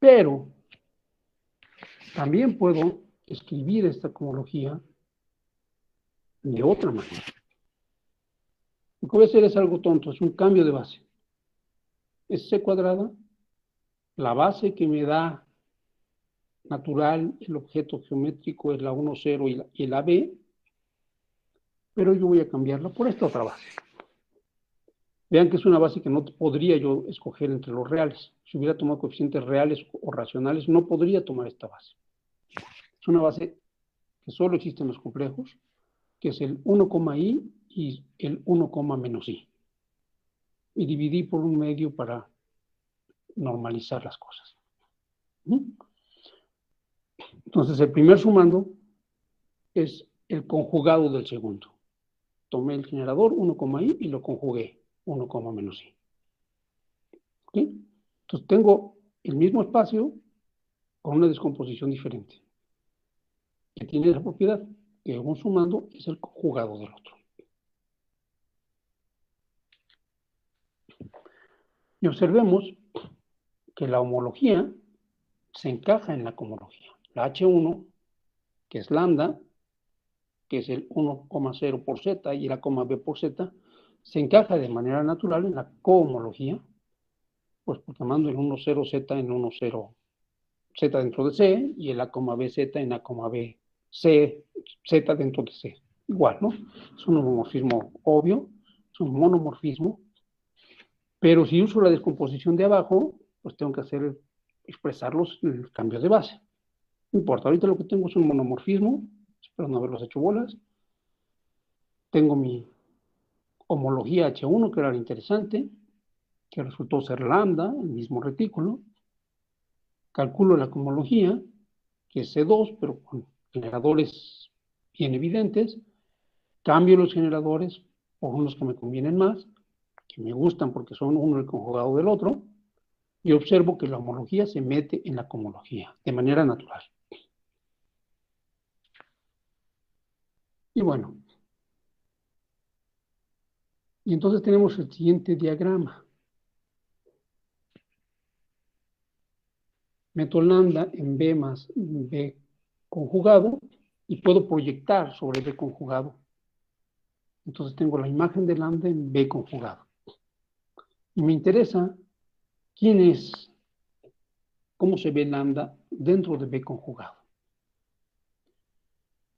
Pero también puedo escribir esta cohomología de otra manera. Lo que voy a hacer es algo tonto, es un cambio de base. Es C cuadrada, la base que me da natural el objeto geométrico es la 1, 0 y la B, pero yo voy a cambiarla por esta otra base. Vean que es una base que no podría yo escoger entre los reales. Si hubiera tomado coeficientes reales o racionales, no podría tomar esta base. Es una base que solo existe en los complejos, que es el 1,i y el 1, menos i. Y dividí por un medio para normalizar las cosas. Entonces, el primer sumando es el conjugado del segundo. Tomé el generador 1,i y lo conjugué 1, menos i. ¿Sí? Entonces, tengo el mismo espacio con una descomposición diferente, que tiene la propiedad que un sumando es el conjugado del otro. Y observemos que la homología se encaja en la cohomología. La H1, que es lambda, que es el 1,0 por z y la coma b por z, se encaja de manera natural en la cohomología, pues tomando el 1,0z en 1,0 z dentro de C y el A, B, Z en A, B, C, Z dentro de C. Igual, ¿no? Es un homomorfismo obvio, es un monomorfismo, pero si uso la descomposición de abajo, pues tengo que expresarlos en el cambio de base. No importa, ahorita lo que tengo es un monomorfismo, espero no haberlos hecho bolas. Tengo mi homología H1, que era lo interesante, que resultó ser lambda, el mismo retículo. Calculo la cohomología, que es C2, pero con generadores bien evidentes. Cambio los generadores por unos que me convienen más, que me gustan porque son uno el conjugado del otro, y observo que la homología se mete en la cohomología de manera natural. Y bueno, y entonces tenemos el siguiente diagrama. Meto lambda en B más B conjugado y puedo proyectar sobre B conjugado. Entonces tengo la imagen de lambda en B conjugado. Y me interesa cómo se ve lambda dentro de B conjugado.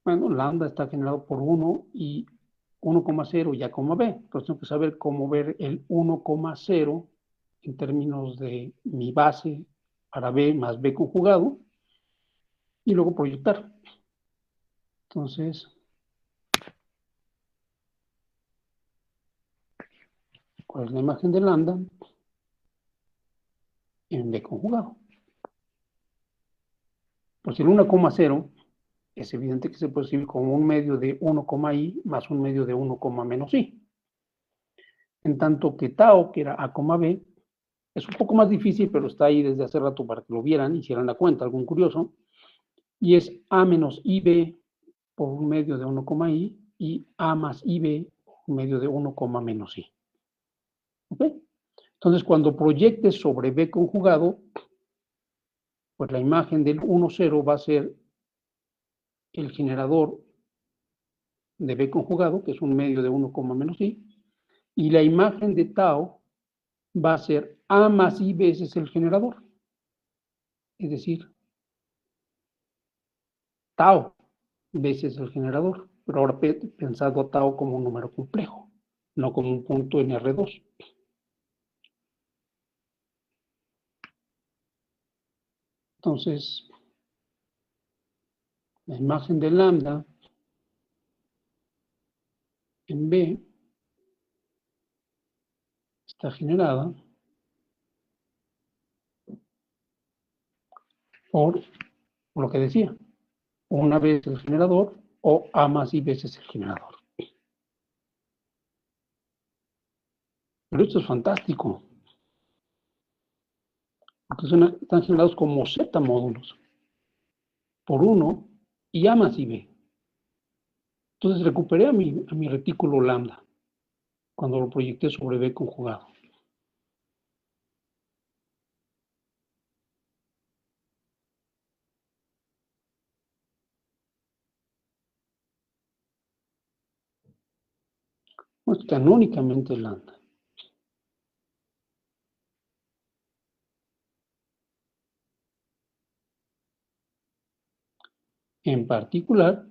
Bueno, lambda está generado por 1 y 1,0 y A, B. Entonces tengo que saber cómo ver el 1,0 en términos de mi base para B más B conjugado y luego proyectar. Entonces, ¿cuál es la imagen de lambda en B conjugado? Pues el 1,0 es evidente que se puede escribir como un medio de 1,i más un medio de 1, menos i. En tanto que tau, que era A, B, es un poco más difícil, pero está ahí desde hace rato para que lo vieran, hicieran la cuenta, algún curioso, y es A menos IB por un medio de 1,i y A más IB por un medio de 1, menos i. ¿Ok? Entonces, cuando proyectes sobre B conjugado, pues la imagen del 1,0 va a ser el generador de B conjugado, que es un medio de 1, menos i, y la imagen de tau va a ser A más I veces el generador. Es decir, tau veces el generador. Pero ahora pensado a tau como un número complejo, no como un punto en R2. Entonces, la imagen de lambda en B está generada por lo que decía, una vez el generador o A más I veces el generador. Pero esto es fantástico, porque están generados como Z módulos por 1 y A más IB. Entonces recuperé a mi retículo lambda cuando lo proyecté sobre B conjugado. Pues canónicamente lambda. En particular,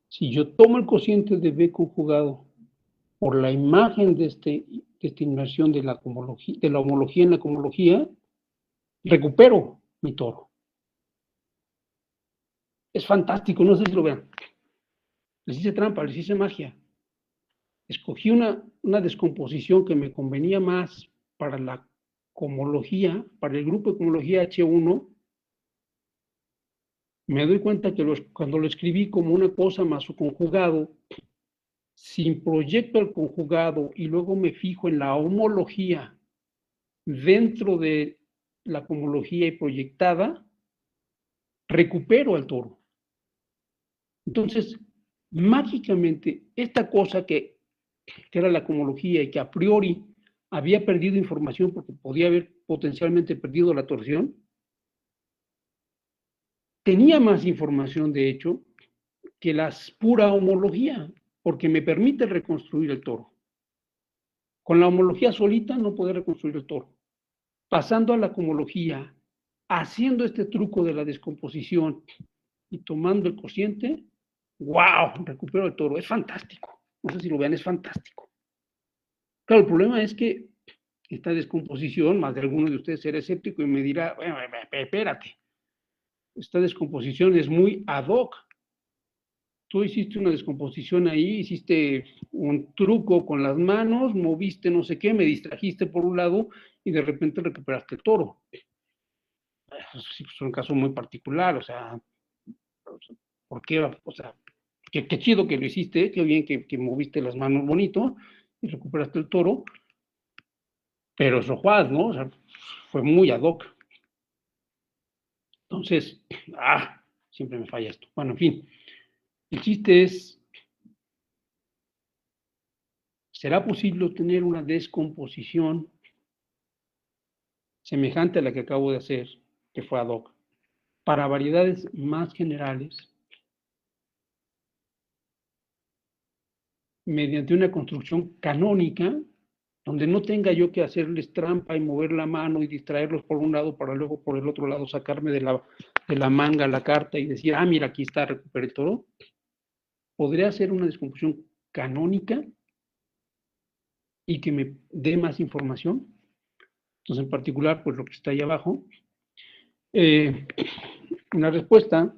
si yo tomo el cociente de B conjugado por la imagen de esta inmersión de la homología en la cohomología, recupero mi toro. Es fantástico, no sé si lo vean. Les hice trampa, les hice magia. Escogí una descomposición que me convenía más para la cohomología, para el grupo de cohomología H1. Me doy cuenta que cuando lo escribí como una cosa más su conjugado, sin proyecto al conjugado y luego me fijo en la homología dentro de la cohomología y proyectada, recupero al toro. Entonces, mágicamente, esta cosa que era la cohomología y que a priori había perdido información porque podía haber potencialmente perdido la torsión, tenía más información, de hecho, que la pura homología, porque me permite reconstruir el toro. Con la homología solita no puedo reconstruir el toro. Pasando a la cohomología, haciendo este truco de la descomposición y tomando el cociente, ¡wow! Recupero el toro. Es fantástico. No sé si lo vean, es fantástico. Claro, el problema es que esta descomposición, más de alguno de ustedes será escéptico y me dirá, bueno, espérate, esta descomposición es muy ad hoc. Tú hiciste una descomposición ahí, hiciste un truco con las manos, moviste no sé qué, me distrajiste por un lado y de repente recuperaste el toro. Eso sí, es un caso muy particular, o sea, ¿por qué? O sea, qué chido que lo hiciste, qué bien que moviste las manos bonito y recuperaste el toro, pero eso Juan, ¿no? O sea, fue muy ad hoc. Entonces, siempre me falla esto. Bueno, en fin, el chiste es, ¿será posible obtener una descomposición semejante a la que acabo de hacer, que fue ad hoc, para variedades más generales, mediante una construcción canónica, donde no tenga yo que hacerles trampa y mover la mano y distraerlos por un lado para luego por el otro lado sacarme de la manga la carta y decir, mira, aquí está, recuperé el toro? ¿Podría hacer una descomposición canónica y que me dé más información? Entonces, en particular, pues lo que está ahí abajo, la respuesta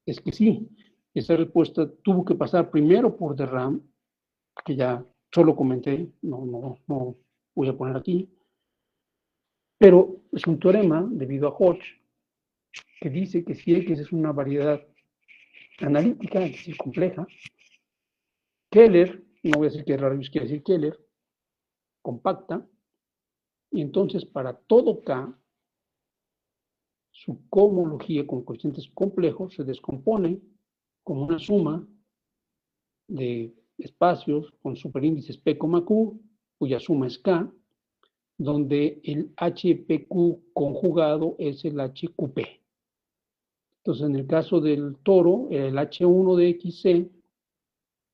es que sí. Esa respuesta tuvo que pasar primero por de RAM, que ya solo comenté, no voy a poner aquí, pero es un teorema debido a Hodge que dice que si X es una variedad analítica, es decir, compleja, Keller, no voy a decir que Rarius quiere decir Keller, compacta, y entonces para todo K, su cohomología con cocientes complejos se descompone como una suma de espacios con superíndices P, Q, cuya suma es K, donde el HPQ conjugado es el HQP. Entonces, en el caso del toro, el H1 de XC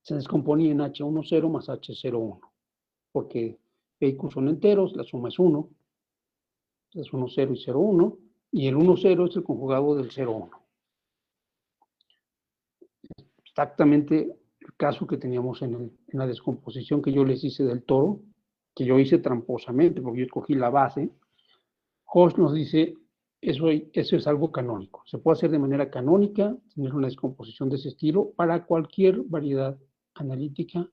se descomponía en H10 más H01, porque P y Q son enteros, la suma es 1, es 1, 0 y 0, 1, y el 1, 0 es el conjugado del 0, 1. Exactamente el caso que teníamos en la descomposición que yo les hice del toro, que yo hice tramposamente, porque yo escogí la base. Hodge nos dice, eso es algo canónico. Se puede hacer de manera canónica, tener una descomposición de ese estilo para cualquier variedad analítica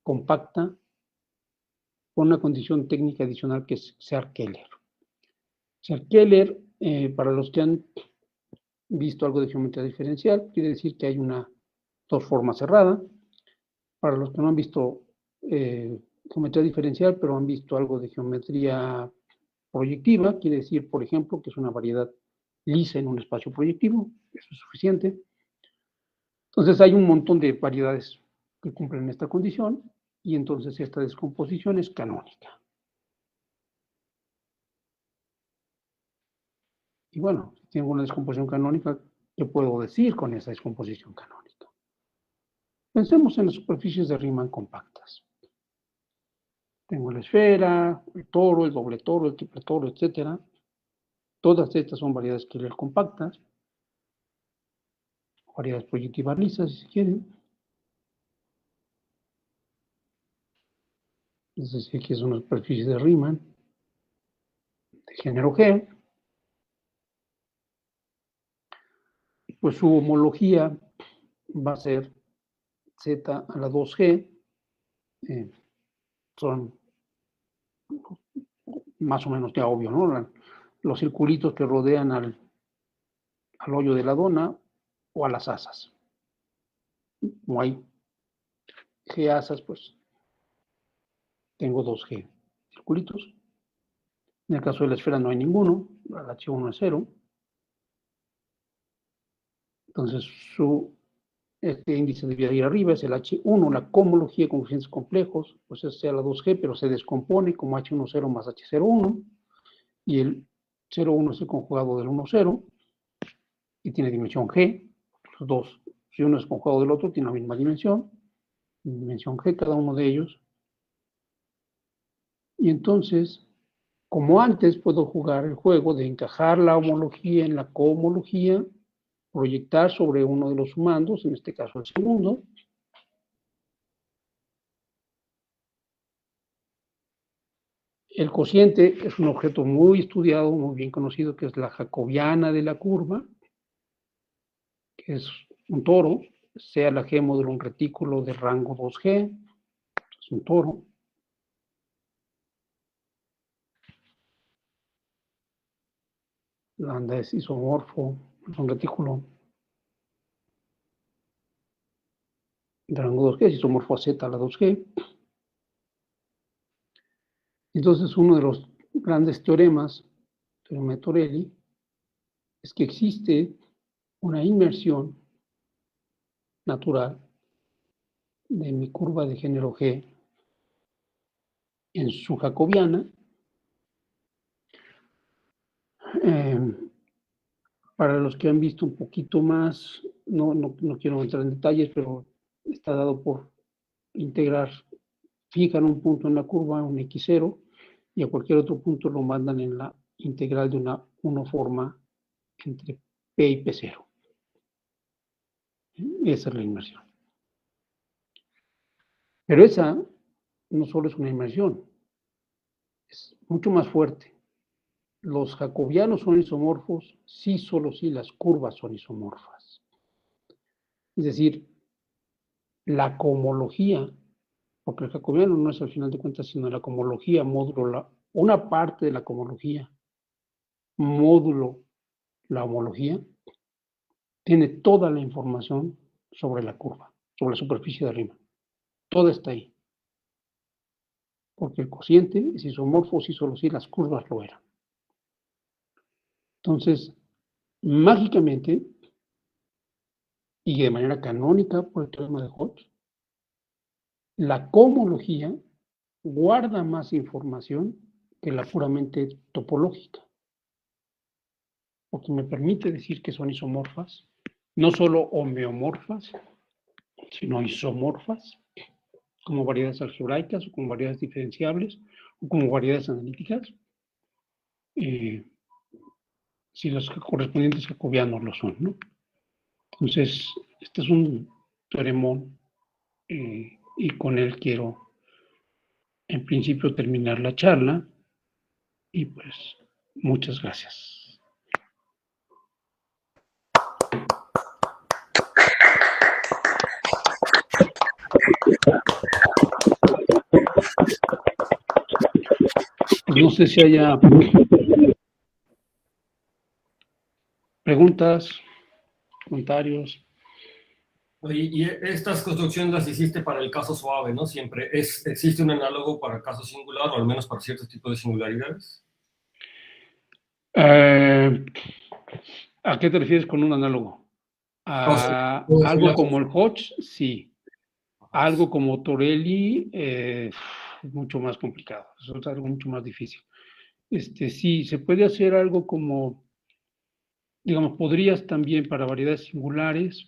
compacta con una condición técnica adicional que es Serre-Keller. Serre-Keller, para los que han visto algo de geometría diferencial, quiere decir que hay dos formas cerradas. Para los que no han visto geometría diferencial, pero han visto algo de geometría proyectiva, quiere decir, por ejemplo, que es una variedad lisa en un espacio proyectivo, eso es suficiente. Entonces hay un montón de variedades que cumplen esta condición y entonces esta descomposición es canónica. Y bueno, si tengo una descomposición canónica, ¿qué puedo decir con esa descomposición canónica? Pensemos en las superficies de Riemann compactas. Tengo la esfera, el toro, el doble toro, el triple toro, etc. Todas estas son variedades Keller compactas, variedades proyectivas lisas, si se quieren. Es decir, aquí es una superficie de Riemann de género G. Pues su homología va a ser Z a la 2G. Son más o menos ya obvio, ¿no? Los circulitos que rodean al hoyo de la dona o a las asas. Como hay G asas, pues tengo 2G circulitos. En el caso de la esfera no hay ninguno, el H1 es 0. Entonces este índice debía ir arriba, es el H1, la cohomología con coeficientes complejos, pues es C a la 2G, pero se descompone como H10 más H01, y el 0,1 es el conjugado del 1,0, y tiene dimensión G. Los dos, si uno es conjugado del otro, tiene la misma dimensión G cada uno de ellos. Y entonces, como antes, puedo jugar el juego de encajar la homología en la cohomología, proyectar sobre uno de los sumandos, en este caso el segundo. El cociente es un objeto muy estudiado, muy bien conocido, que es la jacobiana de la curva, que es un toro, sea la G módulo un retículo de rango 2G, es un toro. Lambda es isomorfo, es un retículo de rango 2G, es isomorfo a Z a la 2G. Entonces, uno de los grandes teoremas, teorema de Torelli, es que existe una inmersión natural de mi curva de género G en su jacobiana. Para los que han visto un poquito más, no quiero entrar en detalles, pero está dado por integrar, fijan un punto en la curva, un x0, y a cualquier otro punto lo mandan en la integral de una forma entre P y P0. Esa es la inmersión. Pero esa no solo es una inmersión, es mucho más fuerte. Los jacobianos son isomorfos si solo si las curvas son isomorfas. Es decir, la cohomología, porque el jacobiano no es al final de cuentas sino la cohomología módulo, una parte de la cohomología módulo la homología, tiene toda la información sobre la curva, sobre la superficie de Riemann. Toda está ahí. Porque el cociente es isomorfo si solo si las curvas lo eran. Entonces, mágicamente, y de manera canónica por el teorema de Hodge, la cohomología guarda más información que la puramente topológica. Porque me permite decir que son isomorfas, no solo homeomorfas, sino isomorfas, como variedades algebraicas o como variedades diferenciables o como variedades analíticas, si los correspondientes jacobianos lo son, ¿no? Entonces, este es un teoremón y con él quiero, en principio, terminar la charla y pues, muchas gracias. Pues no sé si haya preguntas, comentarios.
Y estas construcciones las hiciste para el caso suave, ¿no? Siempre. ¿Existe un análogo para el caso singular o al menos para ciertos tipos de singularidades?
¿A qué te refieres con un análogo? ¿A algo como el Hodge? Sí. Algo como Torelli, mucho más complicado. Eso es algo mucho más difícil. Sí, se puede hacer algo como, digamos, podrías también para variedades singulares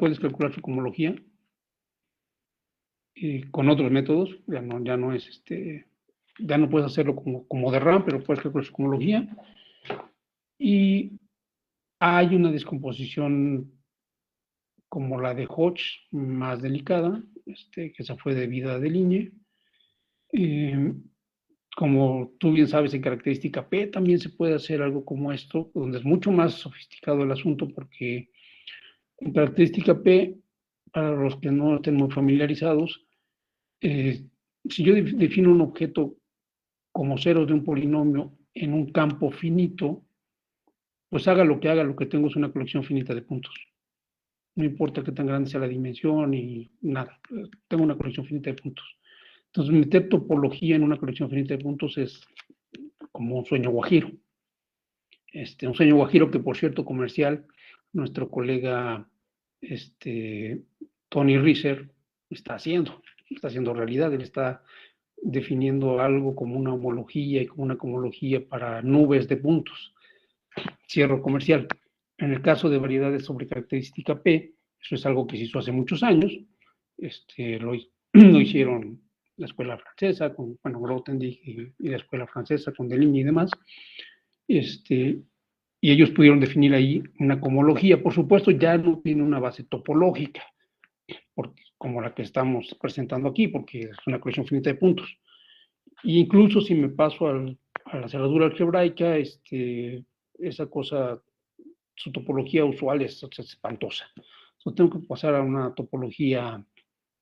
puedes calcular su cohomología. con otros métodos, ya no es ya no puedes hacerlo como de RAM, pero puedes hacerlo con su homología. Y hay una descomposición como la de Hodge, más delicada, que esa fue debida de Ligne. Como tú bien sabes, en característica P también se puede hacer algo como esto, donde es mucho más sofisticado el asunto, porque en característica P, para los que no estén muy familiarizados, si yo defino un objeto como ceros de un polinomio en un campo finito, pues haga, lo que tengo es una colección finita de puntos. No importa qué tan grande sea la dimensión y nada, tengo una colección finita de puntos. Entonces, meter topología en una colección finita de puntos es como un sueño guajiro. Un sueño guajiro que, por cierto, comercial, nuestro colega Tony Reiser está haciendo realidad. Él está definiendo algo como una homología y como una cohomología para nubes de puntos. Cierro comercial. En el caso de variedades sobre característica P, eso es algo que se hizo hace muchos años. Lo hicieron la escuela francesa, con Grothendieck y la escuela francesa con Deligny y demás. Y ellos pudieron definir ahí una cohomología. Por supuesto, ya no tiene una base topológica, como la que estamos presentando aquí, porque es una colección finita de puntos. Y incluso si me paso a la cerradura algebraica, esa cosa, su topología usual es espantosa. Entonces tengo que pasar a una topología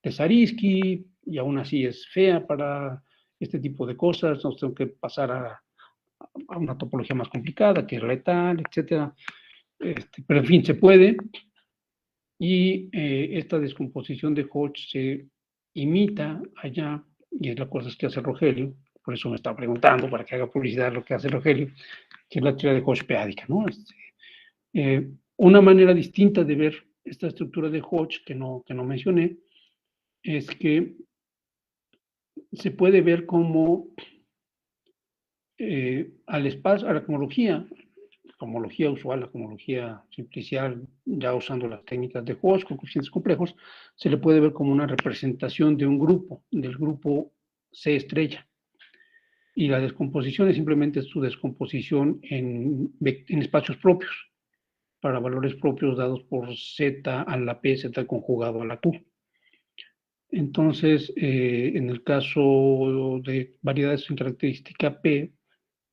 de Zariski, y aún así es fea para este tipo de cosas. Entonces tengo que pasar a una topología más complicada, que es letal, etc. Pero en fin, se puede. Y esta descomposición de Hodge se imita allá, y es la cosa que hace Rogelio. Por eso me está preguntando, para que haga publicidad de lo que hace Rogelio, que es la teoría de Hodge peádica, ¿no? Una manera distinta de ver esta estructura de Hodge, que no mencioné, es que se puede ver como al espacio, a la cohomología usual, la cohomología simplicial, ya usando las técnicas de Hodge con coeficientes complejos, se le puede ver como una representación de un grupo, del grupo C estrella. Y la descomposición es simplemente su descomposición en espacios propios, para valores propios dados por Z a la P, Z conjugado a la Q. Entonces, en el caso de variedades en característica P,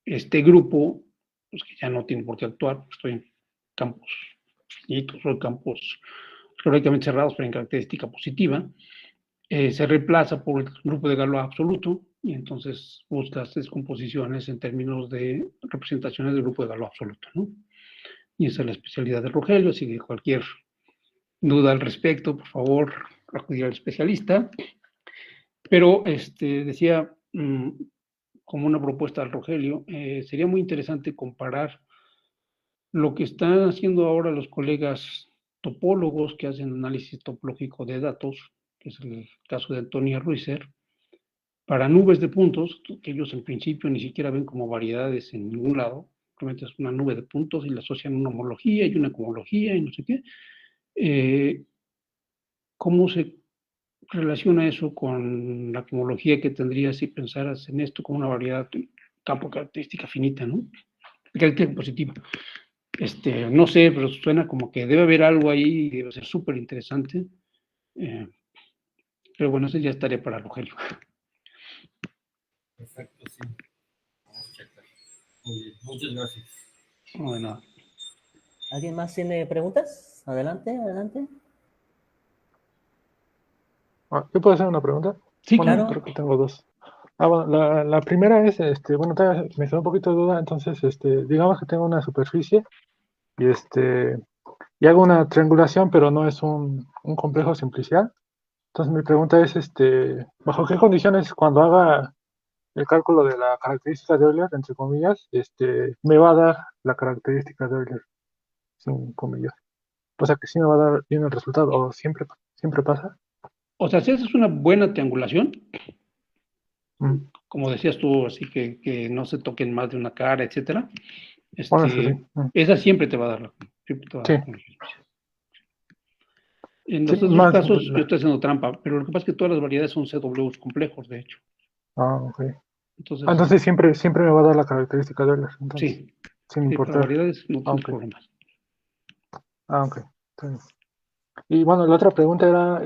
este grupo, pues que ya no tiene por qué actuar, porque estoy en campos finitos o en campos teóricamente cerrados, pero en característica positiva, se reemplaza por el grupo de Galois absoluto, y entonces buscas descomposiciones en términos de representaciones del grupo de Galois absoluto, ¿no? Y esa es la especialidad de Rogelio, así que cualquier duda al respecto, por favor, acudir al especialista. Pero decía, como una propuesta al Rogelio, sería muy interesante comparar lo que están haciendo ahora los colegas topólogos que hacen análisis topológico de datos, que es el caso de Tony Reiser, para nubes de puntos, que ellos en principio ni siquiera ven como variedades en ningún lado, simplemente es una nube de puntos y le asocian una homología y una cohomología y no sé qué. ¿Cómo se relaciona eso con la cohomología que tendrías si pensaras en esto como una variedad de campo característica finita, ¿no? Característica positiva. No sé, pero suena como que debe haber algo ahí y debe ser súper interesante. Pero bueno, eso ya estaría para Rogelio.
Perfecto, sí. Vamos a checar. Muy bien, muchas gracias.
Bueno.
¿Alguien más tiene preguntas? Adelante.
¿Yo puedo hacer una pregunta?
Sí,
bueno,
claro.
Creo que tengo dos. Bueno, la primera es, bueno, me quedó un poquito de duda, entonces, digamos que tengo una superficie y y hago una triangulación, pero no es un complejo simplicial. Entonces mi pregunta es, ¿bajo qué condiciones cuando haga el cálculo de la característica de Euler, entre comillas, me va a dar la característica de Euler, sin comillas? O sea, que sí me va a dar bien el resultado, o siempre pasa.
O sea, si haces una buena triangulación, como decías tú, así que no se toquen más de una cara, etcétera,
Bueno, eso sí.
esa siempre te va a dar
Sí.
En
Sí,
los otros
más,
casos yo estoy haciendo trampa, pero lo que pasa es que todas las variedades son CWs complejos, de hecho.
ok.
Entonces,
Entonces siempre me va a dar la característica de Euler, entonces,
sí,
sin
sí, para
importar.
variedades no tienes
Ok.
problemas.
Ok. Está bien. Y bueno, la otra pregunta era,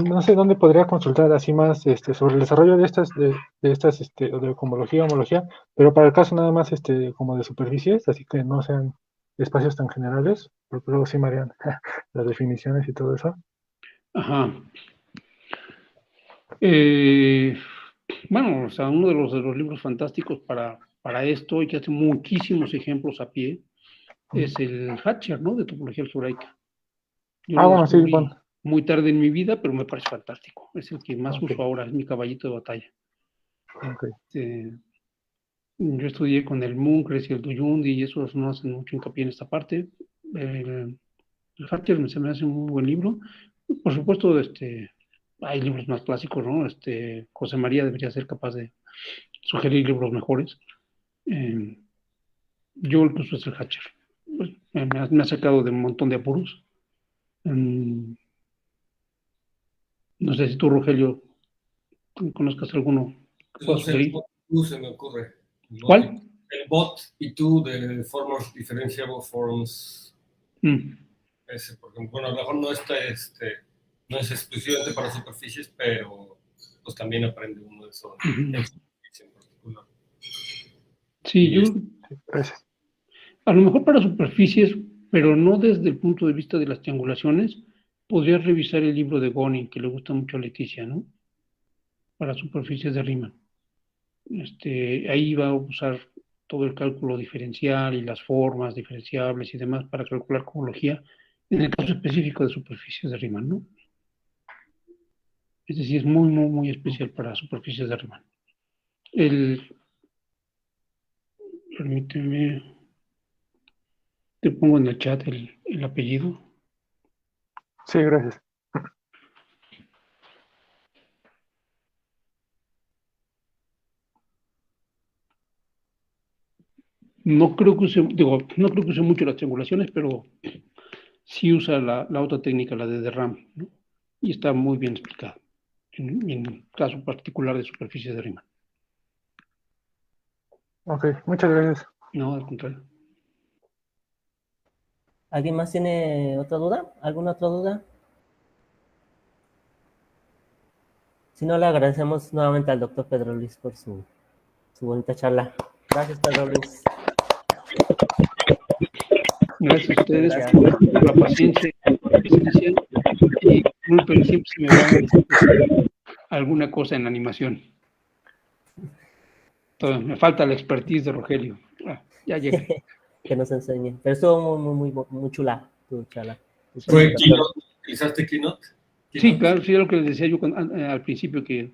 no sé dónde podría consultar así más sobre el desarrollo de de homología, pero para el caso nada más como de superficies, así que no sean espacios tan generales, porque luego sí marean las definiciones y todo eso.
Ajá. Bueno, o sea, uno de los libros fantásticos para esto y que hace muchísimos ejemplos a pie es el Hatcher, ¿no? De topología algebraica. Yo
Ah,
lo
bueno, sí,
descubrí
bueno,
muy tarde en mi vida, pero me parece fantástico. Es el que más
ok,
uso ahora, es mi caballito de batalla.
ok.
Yo estudié con el Munkres y el Duyundi y esos no hacen mucho hincapié en esta parte. El Hatcher se me hace un muy buen libro. Por supuesto, hay libros más clásicos, ¿no? José María debería ser capaz de sugerir libros mejores. Eh, yo el que uso es el Hatcher. Pues, me ha sacado de un montón de apuros. Mm, no sé si tú, Rogelio, conozcas alguno que pueda
No sé, el
sugerir.
bot y tú se me ocurre.
¿Cuál?
El bot y tú de Formers Differentiable Forms.
Mm,
Ese, porque, bueno, a lo mejor no está, no es exclusivamente para superficies, pero pues también aprende uno de esos en superficie en particular.
sí,
Y
yo
Gracias.
a lo mejor para superficies, pero no desde el punto de vista de las triangulaciones, podría revisar el libro de Gonin, que le gusta mucho a Leticia, ¿no? Para superficies de Riemann. Ahí va a usar todo el cálculo diferencial y las formas diferenciables y demás para calcular cohomología en el caso específico de superficies de Riemann, ¿no? Es decir, es muy, muy, muy especial para superficies de Riemann. Permíteme, te pongo en el chat el apellido.
Sí, gracias.
No creo que use, digo, no creo que use mucho las triangulaciones, pero sí usa la otra técnica, la de Derram, ¿no? Y está muy bien explicada, en el caso particular de superficies de Riemann.
Ok, muchas gracias.
No, al contrario.
¿Alguien más tiene otra duda? ¿Alguna otra duda? Si no, le agradecemos nuevamente al doctor Pedro Luis por su bonita charla. Gracias, Pedro Luis.
Gracias a ustedes
Gracias.
por la paciencia, y disculpen, siempre se me va alguna cosa en la animación. Entonces, me falta la expertise de Rogelio. Ya llegué.
Que nos enseñe. Pero estuvo muy chula tu charla. Tu
Sí,
¿Fue
presentación.
Keynote? ¿Utilizaste Keynote?
sí,
¿Keynote?
claro, sí, es lo que les decía yo al principio, que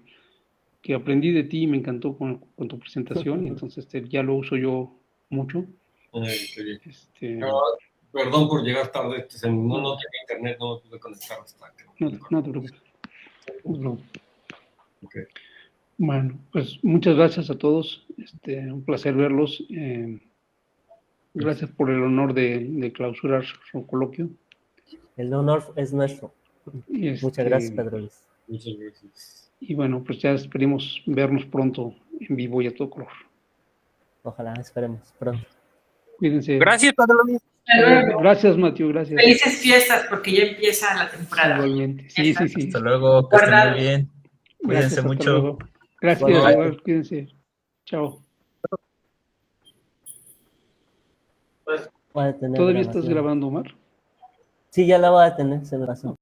aprendí de ti y me encantó con tu presentación, y entonces ya lo uso yo mucho.
Qué bien.
Este,
Perdón por llegar tarde, no,
no,
no tenía internet, no me pude conectar hasta que
no te preocupes. No te preocupes.
Okay.
Bueno, pues muchas gracias a todos. Un placer verlos. Gracias por el honor de clausurar su coloquio.
El honor es nuestro.
Y,
Muchas gracias, Pedro Luis.
Muchas gracias.
y bueno, pues ya esperemos vernos pronto en vivo y a todo color.
Ojalá, esperemos pronto.
Cuídense.
Gracias, Pedro Luis.
Gracias, Mateo, gracias.
Felices fiestas porque ya empieza la temporada.
Igualmente. Sí, sí, sí.
Hasta luego, que estén muy
Guardado.
bien.
Gracias,
Cuídense
hasta
mucho.
luego. Gracias,
Bye.
igual, cuídense. Chao.
Voy a detener
¿Todavía estás
grabación.
grabando, Omar?
Sí, ya la voy a detener, se me pasó.